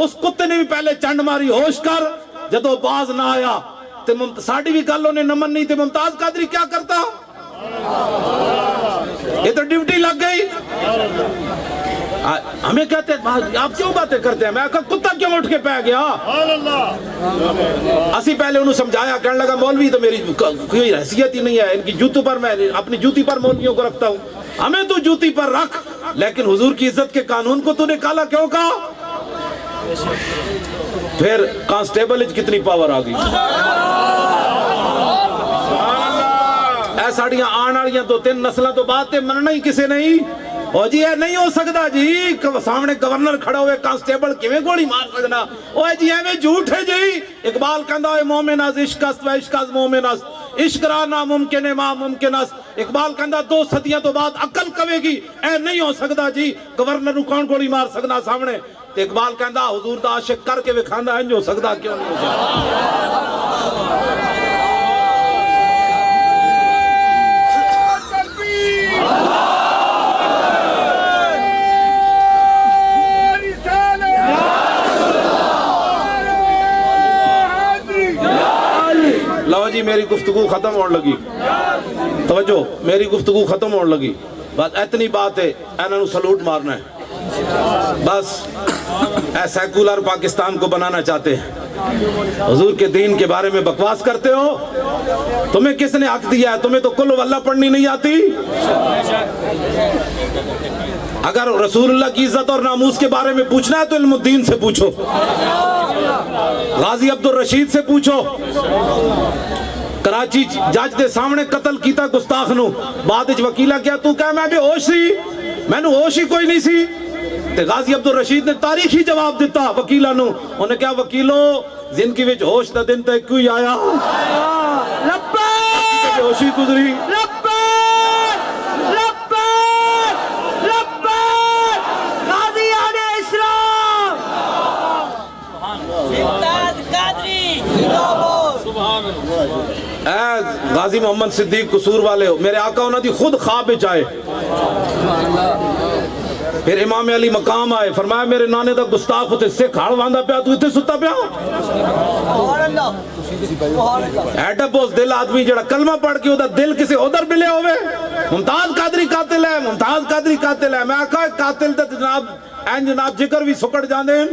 اس کتے نے بھی پہلے چنڈ ماری، ہوش کر، جدو باز نہ آیا ساڑھی بھی گل انہیں نمن نہیں تھے، ممتاز قادری کیا کرتا؟ یہ تو ڈیوٹی لگ گئی۔ ہمیں کہتے ہیں آپ کیوں باتیں کرتے ہیں؟ میں کہا کتا کیوں اٹھ کے پہ گیا؟ اسی پہلے انہوں سمجھایا، کہنے لگا مولوی تو میری کوئی حیثیت ہی نہیں ہے، ان کی جوتوں پر میں اپنی جوتی پر مولویوں کو رکھتا ہوں، ہمیں تو جوتی پر رکھ، لیکن حضور کی عزت کے قانون کو تو نے کالا کیوں کہا؟ پھر کانسٹیبل کتنی پاور آ گئی، ایساڑیاں آن آڑیاں تو 3 نسلیں تو بات ہے، مننا ہی کسے نہیں۔ او جی اے نہیں ہو سکتا جی، سامنے گورنر کھڑا ہوئے کانسٹیبل کیویں گولی مار سکنا؟ او جی ایویں جھوٹ ہے جی۔ اقبال کہندا ہے مومن از عشق است و عشق از مومن است، عشق را ناممکن ہے ما ممکن است۔ اقبال کہندا 2 صدیاں تو بعد عقل کہے گی اے نہیں ہو سکتا جی، گورنر نو کون گولی مار سکنا سامنے؟ تے اقبال کہندا حضور دا عاشق کر کے وکھاندا انج ہو سکدا کیوں نہیں ہو سکتا؟ جی میری گفتگو ختم ہونے لگی, توجہ میری گفتگو ختم ہونے لگی, بس اتنی بات ہے, انہوں سلوٹ مارنا ہے بس. اے سیکولر پاکستان کو بنانا چاہتے ہیں, حضور کے دین کے بارے میں بکواس کرتے ہو, تمہیں کس نے حق دیا ہے؟ تمہیں تو قل ہو اللہ پڑھنی نہیں آتی. اگر رسول اللہ کی عزت اور ناموس کے بارے میں پوچھنا ہے تو علم الدین سے پوچھو, غازی عبد الرشید سے پوچھو. کراچی جج دے سامنے قتل کیتا گستاخ نو, بعد وچ وکیلہ کیا تو کہا میں بے ہوش سی, میں نو ہوش ہی کوئی نہیں سی. تے غازی عبد الرشید نے تاریخی جواب دیتا وکیلہ نو, انہیں کہا وکیلو زندگی وچ ہوش دا دن تے کوئی آیا, لبیک ہوشی گزری, لبیک لبیک لبیک غازیان اسلام, اے غازی محمد صدیق قصور والے ہو, میرے آقا انہوں دی خود خواب وچ آئے, پھر امام علی مقام آئے, فرمایا میرے نانے دا گستاخ ہوتے سکھ ہڑ واندہ پیا, تو اتنے ستا پیا. ایڈا بوز دل آدمی جڑا کلمہ پڑھ کے ادھر دل کسی ادھر ملے ہوئے. ممتاز قادری قاتل ہے, ممتاز قادری قاتل ہے. میں آقا قاتل دا جناب این جناب جگر بھی سکڑ جاندے ہیں.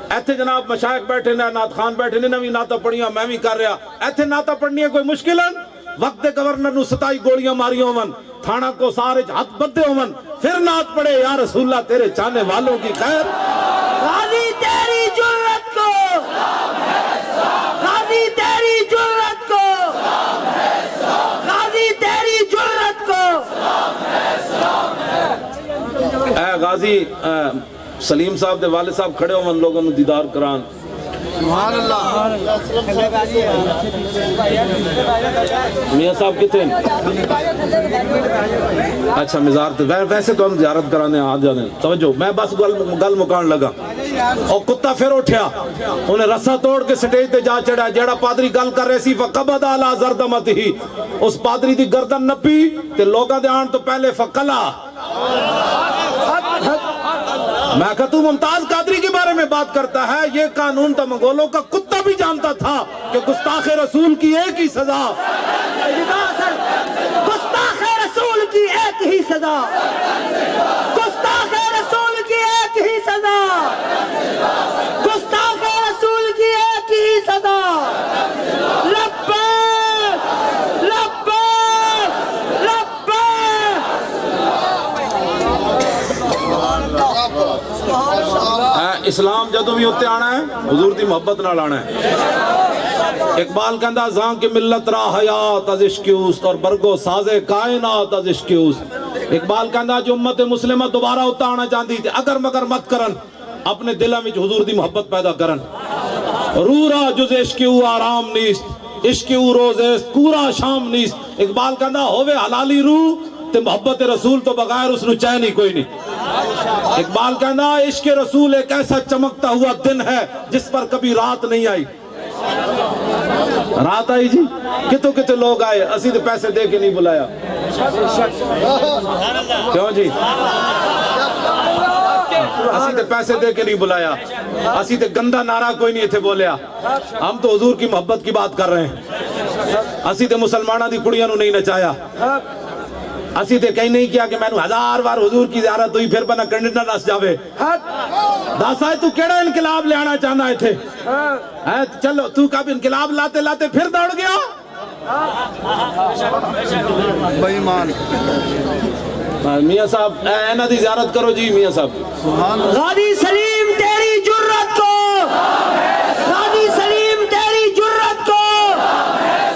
ایتھے جناب مشائق بیٹھے نے, نات خان بیٹھے نے, نوی ناتا پڑھیاں میں بھی کر رہا. ایتھے ناتا پڑھنی ہے کوئی مشکل ہے؟ وقت گورنر نو 27 گولیاں ماری ہومن, تھانہ کو سارے ہاتھ بدے ہومن, پھر نعت پڑھے یا رسول اللہ تیرے چاہنے والوں کی خیر. غازی تیری جرت کو, غازی تیری جرت کو, غازی تیری جرت کو. اے غازی سلیم صاحب دے والد صاحب کھڑے ہومن لوگوں نو دیدار کران. سبحان اللہ. میاں صاحب کتنے ہیں؟ اچھا مزار تھے, ویسے تو ہم زیارت کرانے آ جانے. توجہ میں بس گل مکان لگا, اور کتا پھر اٹھیا, انہیں رسا توڑ کے سٹیج تے جا چڑھا. جیڑا پادری گل کر رہے سی فقبض علی زردمتہ, اس پادری دی گردن نپی تے لوگاں دے آن تو پہلے فقلا. میں کہا تو ممتاز قادری کے بارے میں بات کرتا ہے, یہ قانون تو منگولوں کا کتا بھی جانتا تھا کہ گستاخ رسول کی ایک ہی سزا, گستاخ رسول کی ایک ہی سزا, گستاخ رسول کی ایک ہی سزا, گستاخ رسول کی ایک ہی سزا. لبیک لبیک لبیک. اسلام جدوں بھی ہوتے آنا ہے حضور دی محبت نہ لانا ہے. اقبال کہندا زاں کی ملت را حیات از عشق اوست اور برگو ساز کائنات از عشق اوست. اقبال کہندا جو امت مسلمہ دوبارہ ہوتا آنا چاہتی تھی اگر مگر مت کرن, اپنے دلہ میں حضور دی محبت پیدا کرن. رو را جز عشق او آرام نیست, عشق او روز است پورا شام نیست. اقبال کہندا ہوئے حلالی روح تے محبت رسول تو بغیر اس نو چین ہی کوئی نہیں. اقبال کہنا عشق رسول ایک ایسا چمکتا ہوا دن ہے جس پر کبھی رات نہیں آئی. رات آئی جی, کتے لوگ آئے, اسی تے پیسے دے کے نہیں بلایا. کیوں جی؟ اسی تے پیسے دے کے نہیں بلایا, اسی تے گندہ نعرہ کوئی نہیں تھے بولیا. ہم تو حضور کی محبت کی بات کر رہے ہیں. اسی تے مسلمانہ دی کڑیاں نو نہیں نچایا, اسی تے کہیں نہیں کیا کہ میں نے 1000 بار حضور کی زیارت ہوئی پھر بنا کنڈنا نس جاوے. داسائے تو کیڑا انقلاب لے آنا چاہنا ہے تھے؟ چلو تو کب انقلاب لاتے لاتے پھر دوڑ گیا. بے ایمان. میاں صاحب اینا دی زیارت کرو جی. میاں صاحب غازی سلیم تیری جرت کو, غازی سلیم تیری جرت کو,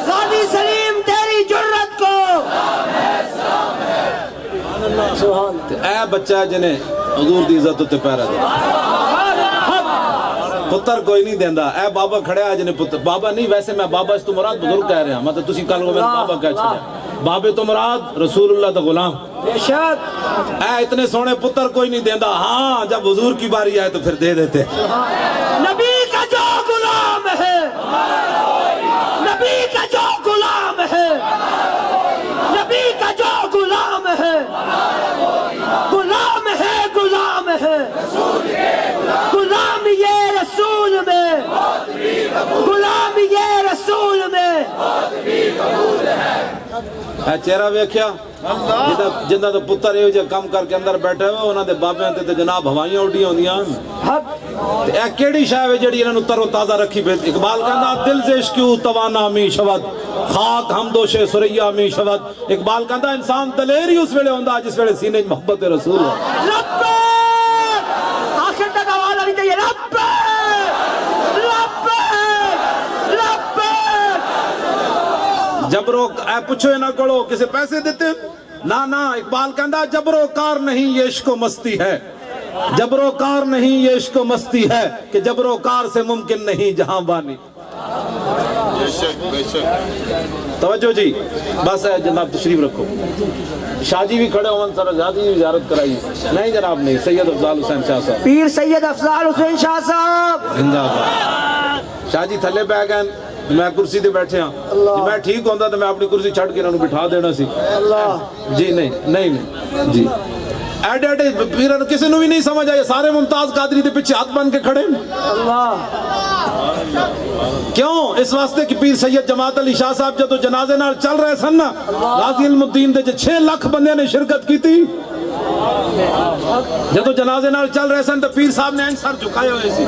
غازی سلیم تیری جرت کو. اے بچہ جنہیں حضور دی عزت تے پیرا دے, پتر کوئی نہیں دیندہ. اے بابا کھڑے آ جنہیں پتر, بابا نہیں ویسے میں بابا اس تو مراد بزرگ کہہ رہے ہیں, مطلب تسی کل کو میں بابا کہہ چھڑے, بابے تو مراد رسول اللہ دا غلام. اے اتنے سونے پتر کوئی نہیں دیندہ. ہاں جب حضور کی باری آئے تو پھر دے دیتے. نبی کا جو غلام ہے, نبی کا جو غلام ہے, نبی کا جو غلام ہے, غلام ہے, غلام ہے, غلام یہ رسول میں, غلام یہ رسول میں, اے چہرہ ویکھیا جنہاں دا پتر ایو جے کم کر کے اندر بیٹھے ہوئے انہاں دے بابیاں تے جناب ہوائیاں اڈیاں ہوندیاں تے اے کیڑی شے ہے جڑی انہاں نوں تر و تازہ رکھی پھرتی اقبال کہندا دل سے عشق کیوں توانا می شود خاک ہمدوش سریا می شود اقبال کہندا انسان دلیر ہی اس ویلے ہوندا جس ویلے سینے وچ محبت رسول ہو لبیک آخر تک آواز آنی چاہیے لبیک جبرو اے پوچھو نہ کرو کسے پیسے دیتے نا اقبال کہندا جبرو کار نہیں یہ عشق و مستی ہے جبرو کار نہیں یہ عشق و مستی ہے کہ جبرو کار سے ممکن نہیں جہاں بانی توجہ جی بس ہے جناب تشریف رکھو شاہ جی بھی کھڑے ہوں سر زیادہ ہی زیارت کرائی نہیں جناب نہیں سید افضال حسین شاہ صاحب پیر سید افضال حسین شاہ صاحب زندہ باد شاہ جی تھلے پہ گئے میں کرسی دے بیٹھے ہاں میں ٹھیک ہوندہ تو میں اپنی کرسی چھڑ کے انہوں بٹھا دینا سی جی نہیں جی ایڈے پیرن کسی نو بھی نہیں سمجھ آئے سارے ممتاز قادری دے پیچھے ہاتھ بن کے کھڑے کیوں اس واسطے کہ پیر سید جماعت علی شاہ صاحب جدو جنازے نال چل رہے سن نا غازی علم الدین دے 6 لاکھ بندے نے شرکت کی تھی جدو جنازے نال چل رہے سن تو پیر صاحب نے سر جھکائے ہوئے سی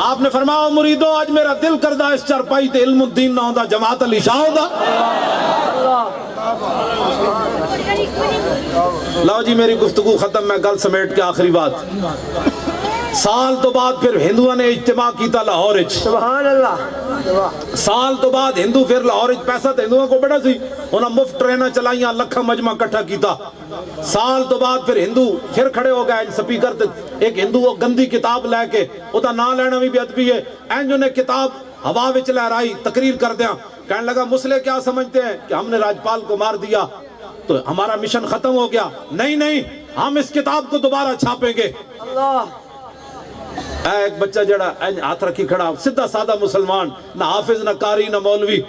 آپ نے فرمایا مریدو آج میرا دل کردہ اس چرپائی تے علم الدین نہ ہوندہ جماعت علی شاہ ہوندہ لاؤ جی میری گفتگو ختم میں گل سمیٹ کے آخری بات سال تو بعد پھر ہندووں نے اجتماع کیتا لاہور اچ سبحان اللہ سال تو بعد ہندو پھر لاہور اچ پیسہ تو ہندووں کو بڑا سی انہاں مفت ٹرینہ چلائیاں لکھا مجمع کٹھا کیتا سال تو بعد پھر ہندو پھر کھڑے ہو گئے سپیکر تے ایک ہندو وہ گندی کتاب لے کے وہ تا نہ لینا بھی ادبی ہے اینجو نے کتاب ہوا وچ لہرائی تقریر کر دیا کہنے لگا مسئلے کیا سمجھتے ہیں کہ ہم نے راجپال کو مار دیا تو ہمارا مشن ختم ہو گیا نہیں ہم اس کتاب کو دوبارہ چھاپیں گے ایک بچہ جڑا ہاتھ رکھی کھڑا سدھا سادہ مسلمان نہ حافظ نہ قاری نہ مولوی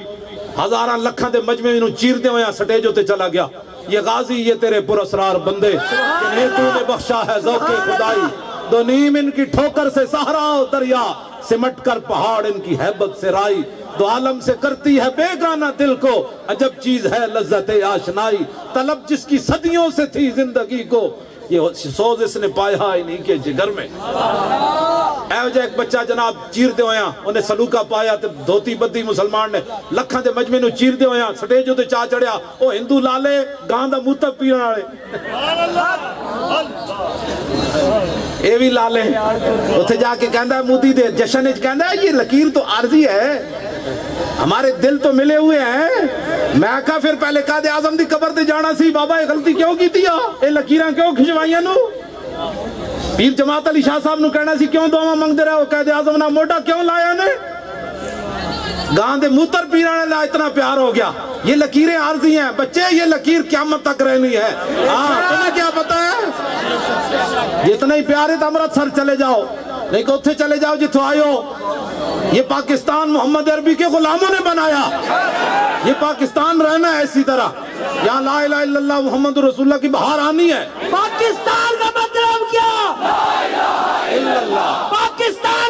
ہزاراں لکھاں دے مجمع نوں چیرتے ہوئے سٹیجوں تے چلا گیا یہ غازی یہ تیرے پر اسرار بندے جنہیں تو نے بخشا ہے ذوق خدائی دو نیم ان کی ٹھوکر سے صحرا و دریا سمٹ کر پہاڑ ان کی ہیبت سے رائی دو عالم سے کرتی ہے بیگانہ دل کو عجب چیز ہے لذت آشنائی طلب جس کی صدیوں سے تھی زندگی کو یہ سوز اس نے پایا انہیں کے جگر میں اے وجہ ایک بچہ جناب چیر دے ہویاں انہیں سلوکہ پایا تے دھوتی بدی مسلمان نے لکھاں دے مجمع نوں چیر دے ہویاں سٹیجوں تے چاہ چڑھیا او ہندو لالے گاں دا موتا پیرن والے اے بھی لالے اتھے جا کے کہندا ہے مودی دے جشن وچ کہندا ہے یہ لکیر تو عارضی ہے ہمارے دل تو ملے ہوئے ہیں میں کہا پھر پہلے قائد اعظم دی قبر تے جانا سی بابا یہ غلطی کیوں کی تھی اے لکیراں کیوں کھجوائیاں نو پیر جماعت علی شاہ صاحب نو کہنا سی کیوں دعا مانگ دے رہے ہو قائد اعظم نہ موٹا کیوں لایا نے گاں دے موتر پیرانے لا اتنا پیار ہو گیا یہ لکیریں عارضی ہیں بچے یہ لکیر قیامت تک رہنی ہے تمہیں کیا پتا ہے جتنا ہی پیار ہے تو امرت سر چلے جاؤ نہیں کہ اتھے چلے جاؤ جتو آئے ہو یہ پاکستان محمد عربی کے غلاموں نے بنایا یہ پاکستان رہنا ہے اسی طرح یہاں لا الہ الا اللہ محمد رسول اللہ کی بہار آنی ہے پاکستان کا مطلب کیا؟ لا الہ الا اللہ